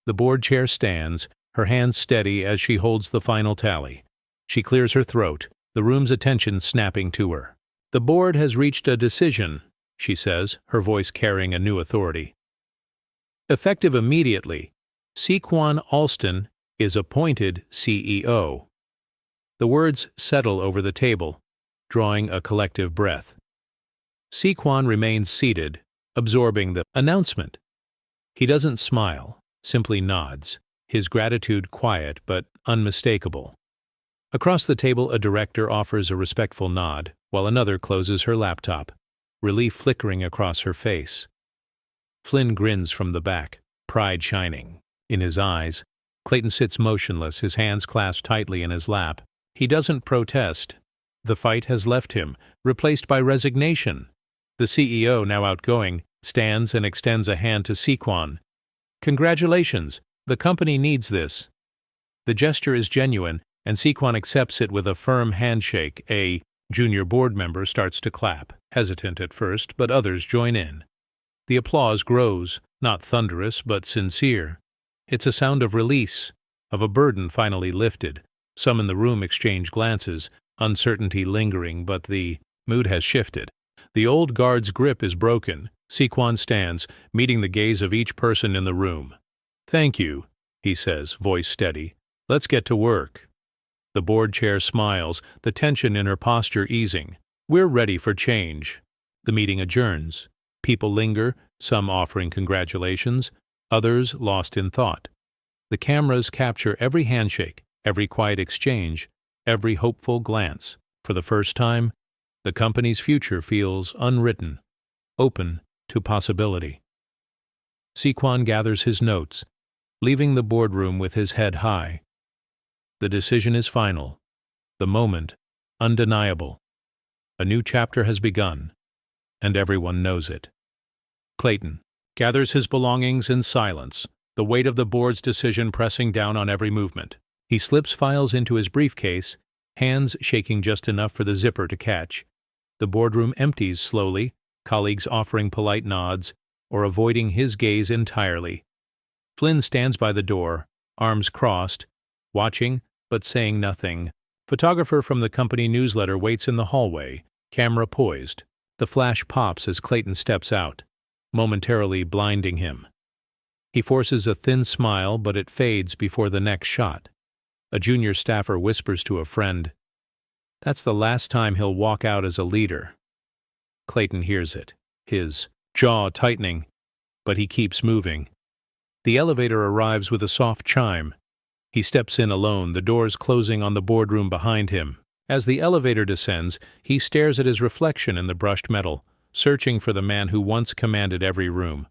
The board chair stands, her hands steady as she holds the final tally. She clears her throat, the room's attention snapping to her. "The board has reached a decision," she says, her voice carrying a new authority. Effective immediately, Sequan Alston is appointed CEO. The words settle over the table, drawing a collective breath. Sequan remains seated, absorbing the announcement. He doesn't smile, simply nods, his gratitude quiet but unmistakable. Across the table, a director offers a respectful nod, while another closes her laptop, relief flickering across her face. Flynn grins from the back, pride shining in his eyes. Clayton sits motionless, his hands clasped tightly in his lap. He doesn't protest. The fight has left him, replaced by resignation. The CEO, now outgoing, stands and extends a hand to Sequan. "Congratulations, the company needs this." The gesture is genuine, and Sequan accepts it with a firm handshake. A junior board member starts to clap, hesitant at first, but others join in. The applause grows, not thunderous but sincere. It's a sound of release, of a burden finally lifted. Some in the room exchange glances, uncertainty lingering, but the mood has shifted. The old guard's grip is broken, Sequan stands, meeting the gaze of each person in the room. "Thank you," he says, voice steady. "Let's get to work." The board chair smiles, the tension in her posture easing. "We're ready for change." The meeting adjourns. People linger, some offering congratulations, others lost in thought. The cameras capture every handshake, every quiet exchange, every hopeful glance. For the first time, the company's future feels unwritten, open to possibility. Sequan gathers his notes, leaving the boardroom with his head high. The decision is final, the moment undeniable. A new chapter has begun, and everyone knows it. Clayton gathers his belongings in silence, the weight of the board's decision pressing down on every movement. He slips files into his briefcase, hands shaking just enough for the zipper to catch. The boardroom empties slowly, colleagues offering polite nods or avoiding his gaze entirely. Flynn stands by the door, arms crossed, watching but saying nothing. Photographer from the company newsletter waits in the hallway, camera poised. The flash pops as Clayton steps out, momentarily blinding him. He forces a thin smile, but it fades before the next shot. A junior staffer whispers to a friend, "That's the last time he'll walk out as a leader." Clayton hears it, his jaw tightening, but he keeps moving. The elevator arrives with a soft chime. He steps in alone, the doors closing on the boardroom behind him. As the elevator descends, he stares at his reflection in the brushed metal, searching for the man who once commanded every room.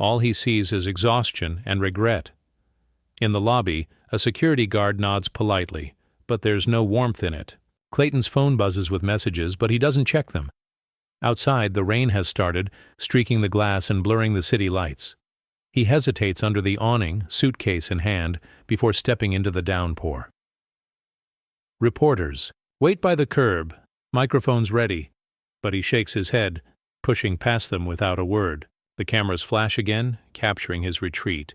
All he sees is exhaustion and regret. In the lobby, a security guard nods politely, but there's no warmth in it. Clayton's phone buzzes with messages, but he doesn't check them. Outside, the rain has started, streaking the glass and blurring the city lights. He hesitates under the awning, suitcase in hand, before stepping into the downpour. Reporters wait by the curb, microphones ready, but he shakes his head, pushing past them without a word. The cameras flash again, capturing his retreat.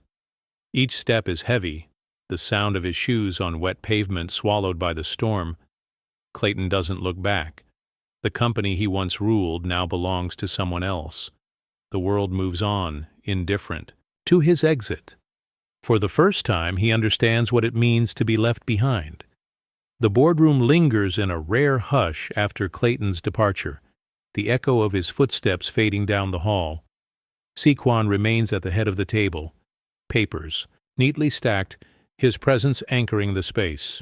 Each step is heavy, the sound of his shoes on wet pavement swallowed by the storm. Clayton doesn't look back. The company he once ruled now belongs to someone else. The world moves on, indifferent, to his exit. For the first time, he understands what it means to be left behind. The boardroom lingers in a rare hush after Clayton's departure, the echo of his footsteps fading down the hall. Sequan remains at the head of the table, papers neatly stacked, his presence anchoring the space.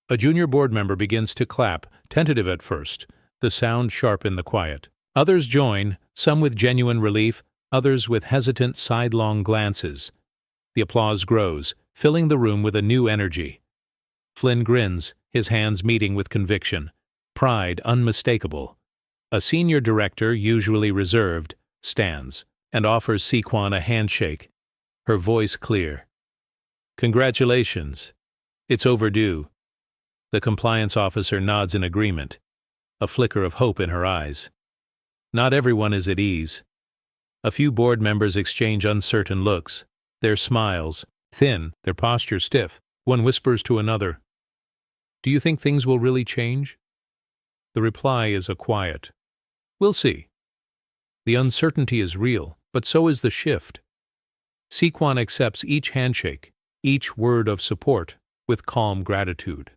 A junior board member begins to clap, tentative at first, the sound sharp in the quiet. Others join, some with genuine relief, others with hesitant sidelong glances. The applause grows, filling the room with a new energy. Flynn grins, his hands meeting with conviction, pride unmistakable. A senior director, usually reserved, stands and offers Sequan a handshake, her voice clear. "Congratulations. It's overdue." The compliance officer nods in agreement, a flicker of hope in her eyes. Not everyone is at ease. A few board members exchange uncertain looks, their smiles thin, their posture stiff. One whispers to another, "Do you think things will really change?" The reply is a quiet, "We'll see." The uncertainty is real, but so is the shift. Sequan accepts each handshake, each word of support, with calm gratitude.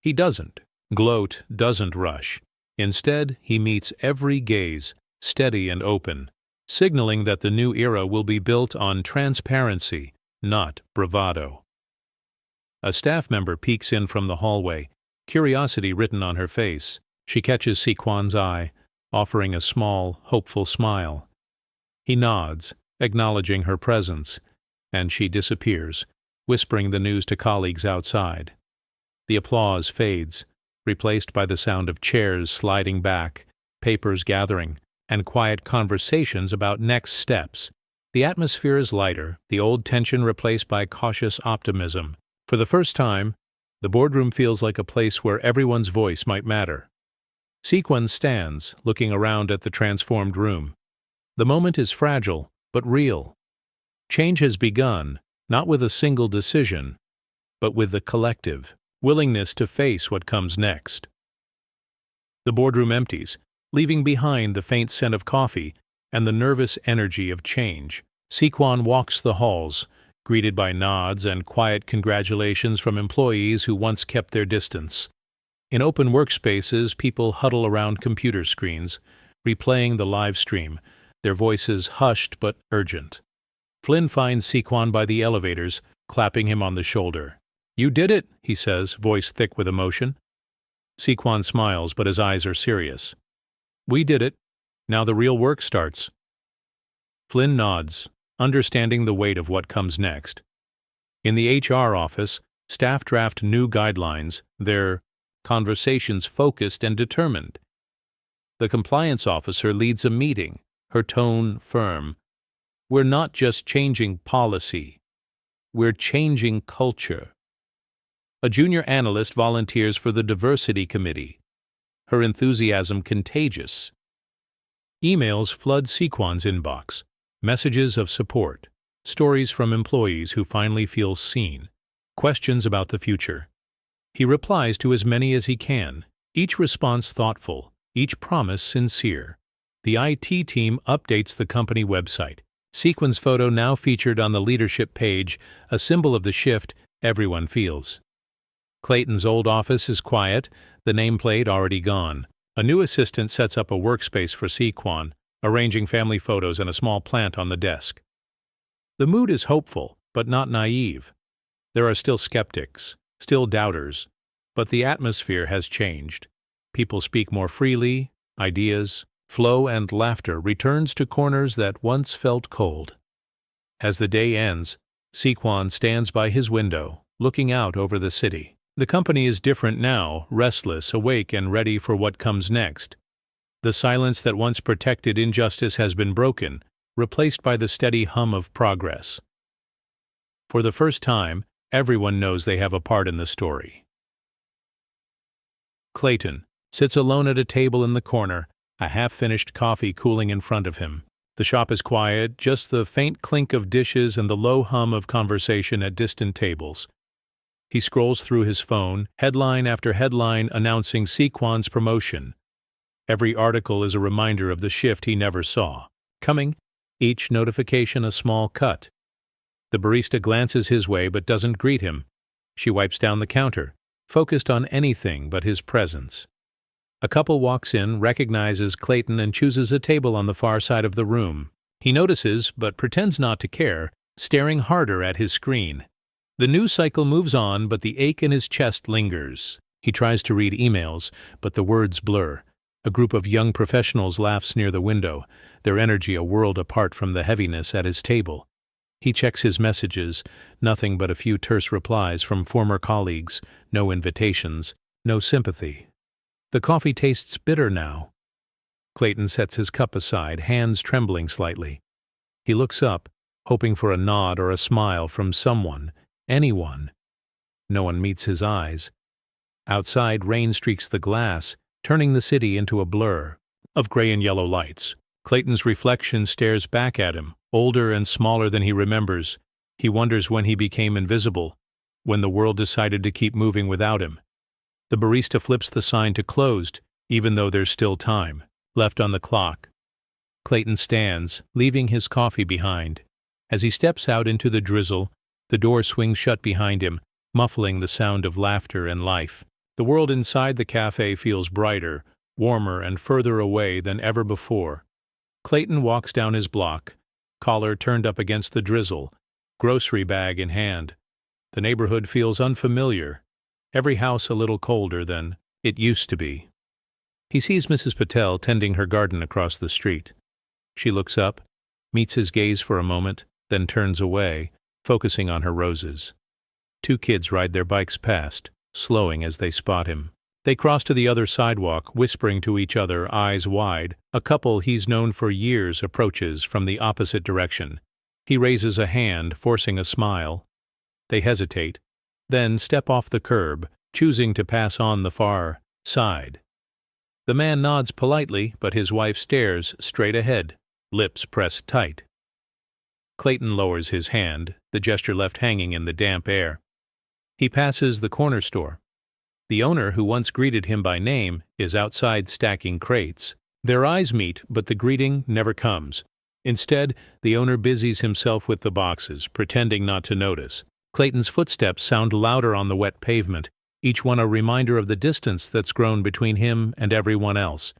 He doesn't gloat, doesn't rush. Instead, he meets every gaze, steady and open, signaling that the new era will be built on transparency, not bravado. A staff member peeks in from the hallway, curiosity written on her face. She catches Sequan's eye, offering a small, hopeful smile. He nods, acknowledging her presence, and she disappears, whispering the news to colleagues outside. The applause fades, replaced by the sound of chairs sliding back, papers gathering, and quiet conversations about next steps. The atmosphere is lighter, the old tension replaced by cautious optimism. For the first time, the boardroom feels like a place where everyone's voice might matter. Sequan stands, looking around at the transformed room. The moment is fragile, but real. Change has begun, not with a single decision, but with the collective willingness to face what comes next. The boardroom empties, leaving behind the faint scent of coffee and the nervous energy of change. Sequan walks the halls, greeted by nods and quiet congratulations from employees who once kept their distance. In open workspaces, people huddle around computer screens, replaying the live stream, their voices hushed but urgent. Flynn finds Sequan by the elevators, clapping him on the shoulder. "You did it," he says, voice thick with emotion. Sequan smiles, but his eyes are serious. "We did it. Now the real work starts." Flynn nods, understanding the weight of what comes next. In the HR office, staff draft new guidelines, their conversations focused and determined. The compliance officer leads a meeting, her tone firm. "We're not just changing policy. We're changing culture." A junior analyst volunteers for the diversity committee, her enthusiasm contagious. Emails flood Sequan's inbox, messages of support, stories from employees who finally feel seen, questions about the future. He replies to as many as he can, each response thoughtful, each promise sincere. The IT team updates the company website. Sequan's photo now featured on the leadership page, a symbol of the shift everyone feels. Clayton's old office is quiet, the nameplate already gone. A new assistant sets up a workspace for Sequan, arranging family photos and a small plant on the desk. The mood is hopeful, but not naive. There are still skeptics, still doubters, but the atmosphere has changed. People speak more freely, ideas flow, and laughter returns to corners that once felt cold. As the day ends, Sequan stands by his window, looking out over the city. The company is different now, restless, awake, and ready for what comes next. The silence that once protected injustice has been broken, replaced by the steady hum of progress. For the first time, everyone knows they have a part in the story. Clayton sits alone at a table in the corner, a half-finished coffee cooling in front of him. The shop is quiet, just the faint clink of dishes and the low hum of conversation at distant tables. He scrolls through his phone, headline after headline announcing Sequan's promotion. Every article is a reminder of the shift he never saw coming, each notification a small cut. The barista glances his way but doesn't greet him. She wipes down the counter, focused on anything but his presence. A couple walks in, recognizes Clayton, and chooses a table on the far side of the room. He notices, but pretends not to care, staring harder at his screen. The news cycle moves on, but the ache in his chest lingers. He tries to read emails, but the words blur. A group of young professionals laughs near the window, their energy a world apart from the heaviness at his table. He checks his messages, nothing but a few terse replies from former colleagues, no invitations, no sympathy. The coffee tastes bitter now. Clayton sets his cup aside, hands trembling slightly. He looks up, hoping for a nod or a smile from someone, anyone. No one meets his eyes. Outside, rain streaks the glass, turning the city into a blur of gray and yellow lights. Clayton's reflection stares back at him, older and smaller than he remembers. He wonders when he became invisible, when the world decided to keep moving without him. The barista flips the sign to closed, even though there's still time left on the clock. Clayton stands, leaving his coffee behind. As he steps out into the drizzle, the door swings shut behind him, muffling the sound of laughter and life. The world inside the cafe feels brighter, warmer, and further away than ever before. Clayton walks down his block, collar turned up against the drizzle, grocery bag in hand. The neighborhood feels unfamiliar, every house a little colder than it used to be. He sees Mrs. Patel tending her garden across the street. She looks up, meets his gaze for a moment, then turns away, focusing on her roses. Two kids ride their bikes past, slowing as they spot him. They cross to the other sidewalk, whispering to each other, eyes wide. A couple he's known for years approaches from the opposite direction. He raises a hand, forcing a smile. They hesitate, then step off the curb, choosing to pass on the far side. The man nods politely, but his wife stares straight ahead, lips pressed tight. Clayton lowers his hand, the gesture left hanging in the damp air. He passes the corner store. The owner, who once greeted him by name, is outside stacking crates. Their eyes meet, but the greeting never comes. Instead, the owner busies himself with the boxes, pretending not to notice. Clayton's footsteps sound louder on the wet pavement, each one a reminder of the distance that's grown between him and everyone else.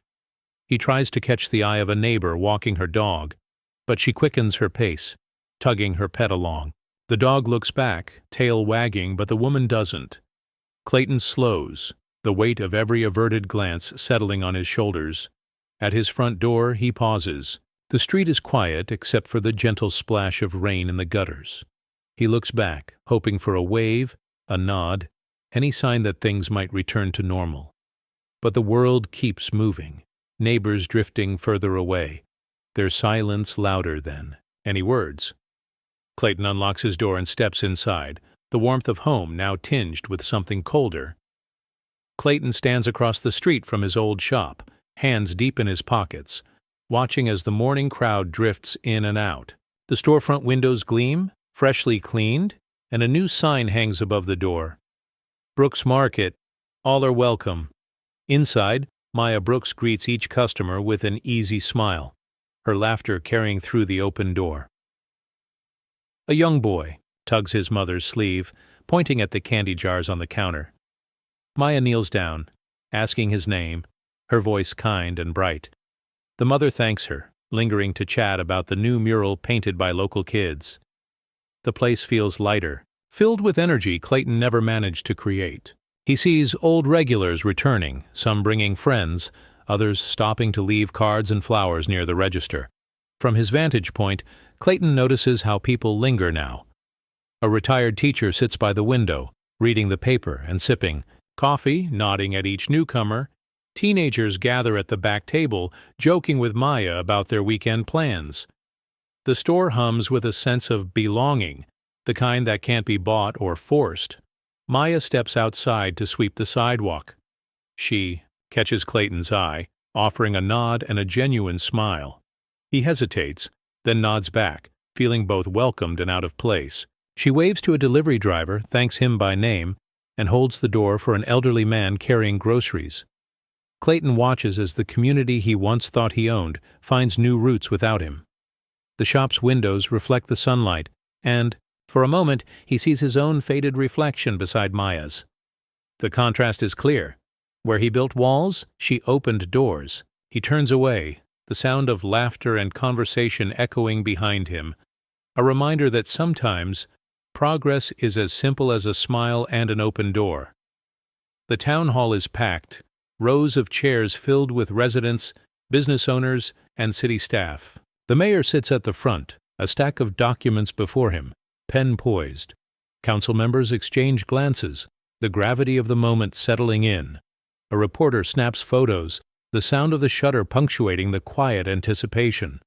He tries to catch the eye of a neighbor walking her dog, but she quickens her pace, tugging her pet along. The dog looks back, tail wagging, but the woman doesn't. Clayton slows, the weight of every averted glance settling on his shoulders. At his front door, he pauses. The street is quiet except for the gentle splash of rain in the gutters. He looks back, hoping for a wave, a nod, any sign that things might return to normal. But the world keeps moving, neighbors drifting further away, their silence louder than any words. Clayton unlocks his door and steps inside, the warmth of home now tinged with something colder. Clayton stands across the street from his old shop, hands deep in his pockets, watching as the morning crowd drifts in and out. The storefront windows gleam, freshly cleaned, and a new sign hangs above the door. Brooks Market, all are welcome. Inside, Maya Brooks greets each customer with an easy smile, her laughter carrying through the open door. A young boy tugs his mother's sleeve, pointing at the candy jars on the counter. Maya kneels down, asking his name, her voice kind and bright. The mother thanks her, lingering to chat about the new mural painted by local kids. The place feels lighter, filled with energy Clayton never managed to create. He sees old regulars returning, some bringing friends, others stopping to leave cards and flowers near the register. From his vantage point, Clayton notices how people linger now. A retired teacher sits by the window, reading the paper and sipping coffee, nodding at each newcomer. Teenagers gather at the back table, joking with Maya about their weekend plans. The store hums with a sense of belonging, the kind that can't be bought or forced. Maya steps outside to sweep the sidewalk. She catches Clayton's eye, offering a nod and a genuine smile. He hesitates, then nods back, feeling both welcomed and out of place. She waves to a delivery driver, thanks him by name, and holds the door for an elderly man carrying groceries. Clayton watches as the community he once thought he owned finds new roots without him. The shop's windows reflect the sunlight, and, for a moment, he sees his own faded reflection beside Maya's. The contrast is clear. Where he built walls, she opened doors. He turns away, the sound of laughter and conversation echoing behind him, a reminder that sometimes progress is as simple as a smile and an open door. The town hall is packed, rows of chairs filled with residents, business owners, and city staff. The mayor sits at the front, a stack of documents before him, pen poised. Council members exchange glances, the gravity of the moment settling in. A reporter snaps photos, the sound of the shutter punctuating the quiet anticipation.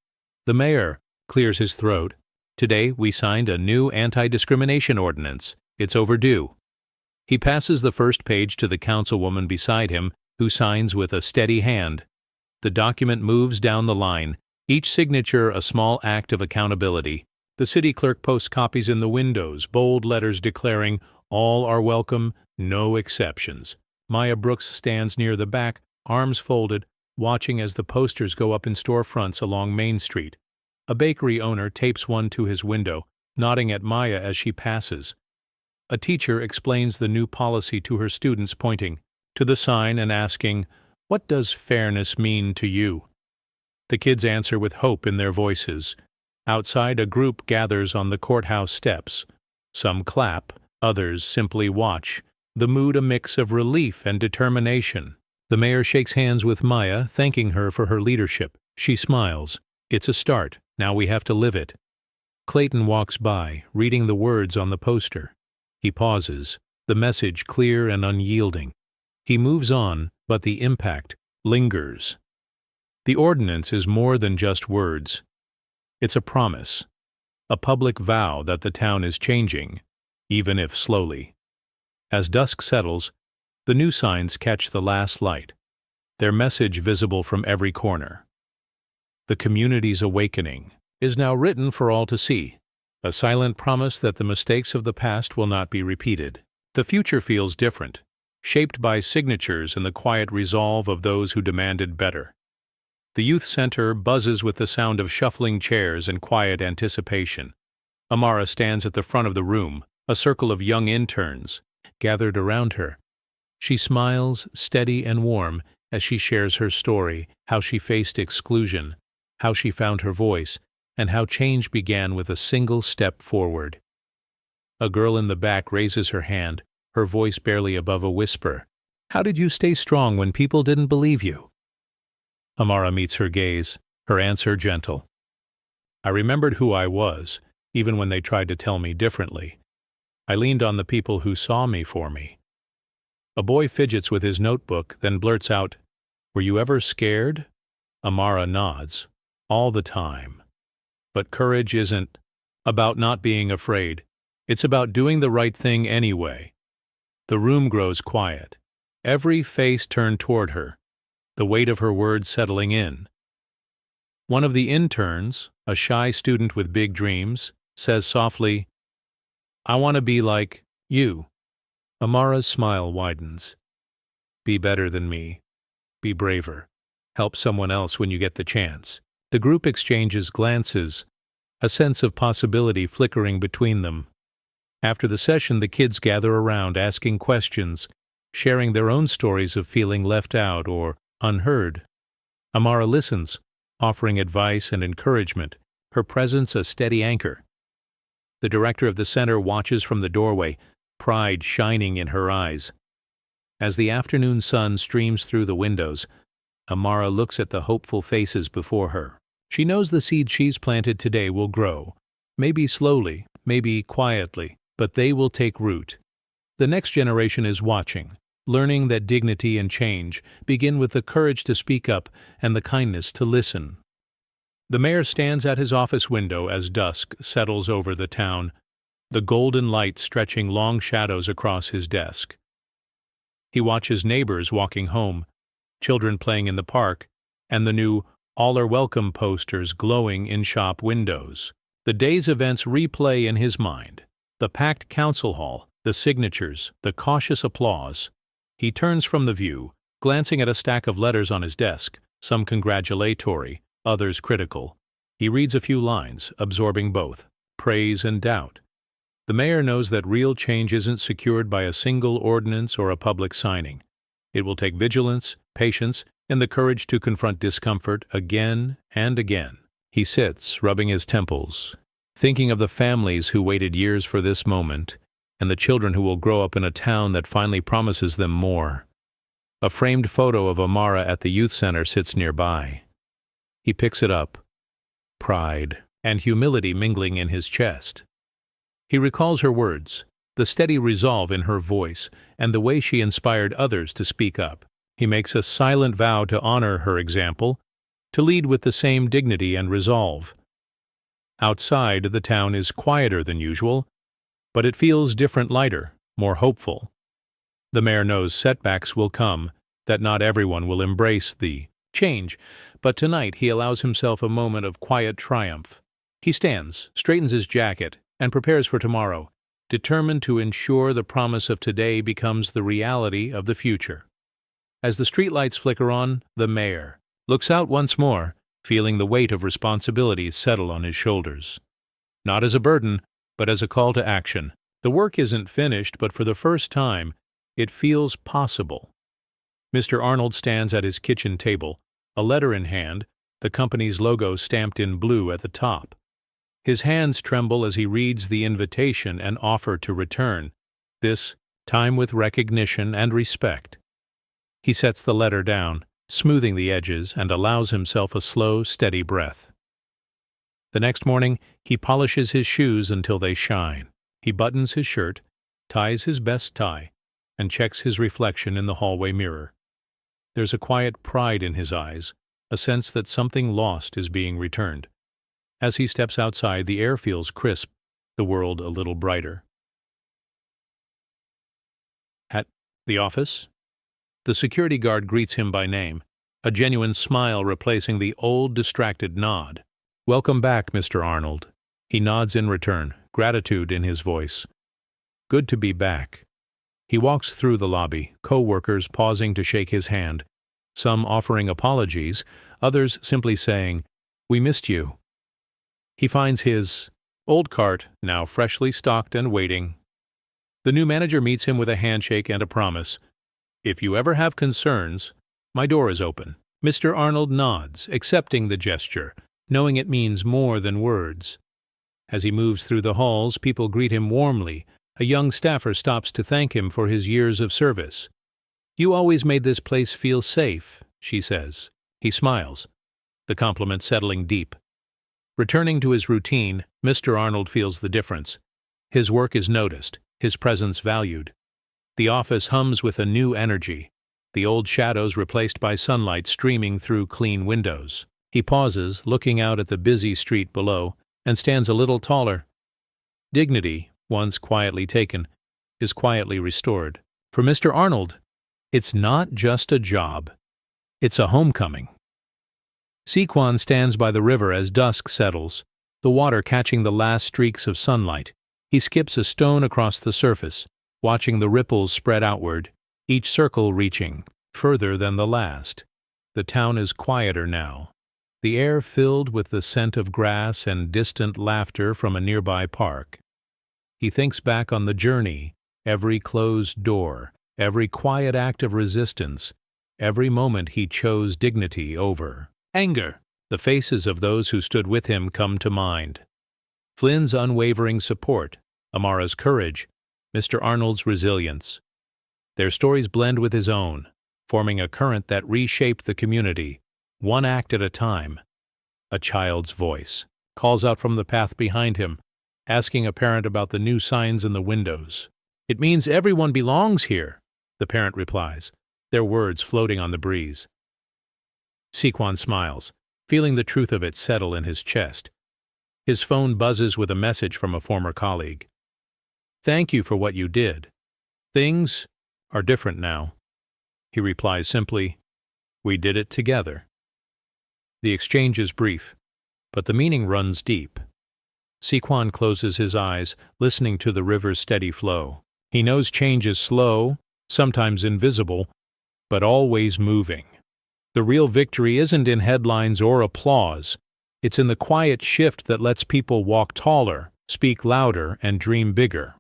The mayor clears his throat. Today we signed a new anti-discrimination ordinance. It's overdue. He passes the first page to the councilwoman beside him, who signs with a steady hand. The document moves down the line, each signature a small act of accountability. The city clerk posts copies in the windows, bold letters declaring, "All are welcome, no exceptions." Maya Brooks stands near the back, arms folded, watching as the posters go up in storefronts along Main Street. A bakery owner tapes one to his window, nodding at Maya as she passes. A teacher explains the new policy to her students, pointing to the sign and asking, "What does fairness mean to you?" The kids answer with hope in their voices. Outside, a group gathers on the courthouse steps. Some clap, others simply watch, the mood a mix of relief and determination. The mayor shakes hands with Maya, thanking her for her leadership. She smiles. It's a start. Now we have to live it. Clayton walks by, reading the words on the poster. He pauses, the message clear and unyielding. He moves on, but the impact lingers. The ordinance is more than just words. It's a promise, a public vow that the town is changing, even if slowly. As dusk settles, the new signs catch the last light, their message visible from every corner. The community's awakening is now written for all to see, a silent promise that the mistakes of the past will not be repeated. The future feels different, shaped by signatures and the quiet resolve of those who demanded better. The youth center buzzes with the sound of shuffling chairs and quiet anticipation. Amara stands at the front of the room, a circle of young interns gathered around her. She smiles, steady and warm, as she shares her story, how she faced exclusion, how she found her voice, and how change began with a single step forward. A girl in the back raises her hand, her voice barely above a whisper. "How did you stay strong when people didn't believe you?" Amara meets her gaze, her answer gentle. "I remembered who I was, even when they tried to tell me differently. I leaned on the people who saw me for me." A boy fidgets with his notebook, then blurts out, "Were you ever scared?" Amara nods. "All the time." But courage isn't about not being afraid. It's about doing the right thing anyway. The room grows quiet. Every face turned toward her, the weight of her words settling in. One of the interns, a shy student with big dreams, says softly, "I want to be like you." Amara's smile widens. Be better than me. Be braver. Help someone else when you get the chance. The group exchanges glances, a sense of possibility flickering between them. After the session, the kids gather around, asking questions, sharing their own stories of feeling left out or unheard. Amara listens, offering advice and encouragement, her presence a steady anchor. The director of the center watches from the doorway, pride shining in her eyes. As the afternoon sun streams through the windows, Amara looks at the hopeful faces before her. She knows the seeds she's planted today will grow, maybe slowly, maybe quietly, but they will take root. The next generation is watching, learning that dignity and change begin with the courage to speak up and the kindness to listen. The mayor stands at his office window as dusk settles over the town, the golden light stretching long shadows across his desk. He watches neighbors walking home, children playing in the park, and the new "All are welcome" posters glowing in shop windows. The day's events replay in his mind. The packed council hall, the signatures, the cautious applause. He turns from the view, glancing at a stack of letters on his desk, some congratulatory, others critical. He reads a few lines, absorbing both, praise and doubt. The mayor knows that real change isn't secured by a single ordinance or a public signing. It will take vigilance, patience, and the courage to confront discomfort again and again. He sits, rubbing his temples, thinking of the families who waited years for this moment, and the children who will grow up in a town that finally promises them more. A framed photo of Amara at the youth center sits nearby. He picks it up, pride and humility mingling in his chest. He recalls her words, the steady resolve in her voice, and the way she inspired others to speak up. He makes a silent vow to honor her example, to lead with the same dignity and resolve. Outside, the town is quieter than usual, but it feels different, lighter, more hopeful. The mayor knows setbacks will come, that not everyone will embrace the change, but tonight he allows himself a moment of quiet triumph. He stands, straightens his jacket, and prepares for tomorrow, determined to ensure the promise of today becomes the reality of the future. As the streetlights flicker on, the mayor looks out once more, feeling the weight of responsibility settle on his shoulders. Not as a burden, but as a call to action. The work isn't finished, but for the first time, it feels possible. Mr. Arnold stands at his kitchen table, a letter in hand, the company's logo stamped in blue at the top. His hands tremble as he reads the invitation and offer to return, this time with recognition and respect. He sets the letter down, smoothing the edges, and allows himself a slow, steady breath. The next morning, he polishes his shoes until they shine. He buttons his shirt, ties his best tie, and checks his reflection in the hallway mirror. There's a quiet pride in his eyes, a sense that something lost is being returned. As he steps outside, the air feels crisp, the world a little brighter. At the office, the security guard greets him by name, a genuine smile replacing the old distracted nod. "Welcome back, Mr. Arnold." He nods in return, gratitude in his voice. "Good to be back." He walks through the lobby, co-workers pausing to shake his hand, some offering apologies, others simply saying, "We missed you." He finds his old cart, now freshly stocked and waiting. The new manager meets him with a handshake and a promise. "If you ever have concerns, my door is open." Mr. Arnold nods, accepting the gesture, knowing it means more than words. As he moves through the halls, people greet him warmly. A young staffer stops to thank him for his years of service. "You always made this place feel safe," she says. He smiles, the compliment settling deep. Returning to his routine, Mr. Arnold feels the difference. His work is noticed, his presence valued. The office hums with a new energy, the old shadows replaced by sunlight streaming through clean windows. He pauses, looking out at the busy street below, and stands a little taller. Dignity, once quietly taken, is quietly restored. For Mr. Arnold, it's not just a job. It's a homecoming. Sequan stands by the river as dusk settles, the water catching the last streaks of sunlight. He skips a stone across the surface, watching the ripples spread outward, each circle reaching further than the last. The town is quieter now, the air filled with the scent of grass and distant laughter from a nearby park. He thinks back on the journey, every closed door, every quiet act of resistance, every moment he chose dignity over anger. The faces of those who stood with him come to mind. Flynn's unwavering support, Amara's courage, Mr. Arnold's resilience. Their stories blend with his own, forming a current that reshaped the community, one act at a time. A child's voice calls out from the path behind him, asking a parent about the new signs in the windows. "It means everyone belongs here," the parent replies, their words floating on the breeze. Sequan smiles, feeling the truth of it settle in his chest. His phone buzzes with a message from a former colleague. "Thank you for what you did. Things are different now." He replies simply, "We did it together." The exchange is brief, but the meaning runs deep. Sequan closes his eyes, listening to the river's steady flow. He knows change is slow, sometimes invisible, but always moving. The real victory isn't in headlines or applause. It's in the quiet shift that lets people walk taller, speak louder, and dream bigger.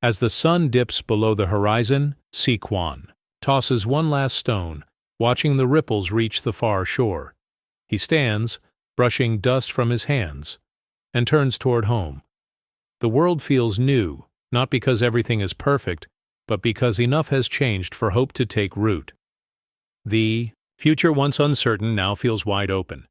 As the sun dips below the horizon, Sequan tosses one last stone, watching the ripples reach the far shore. He stands, brushing dust from his hands, and turns toward home. The world feels new, not because everything is perfect, but because enough has changed for hope to take root. The future once uncertain now feels wide open.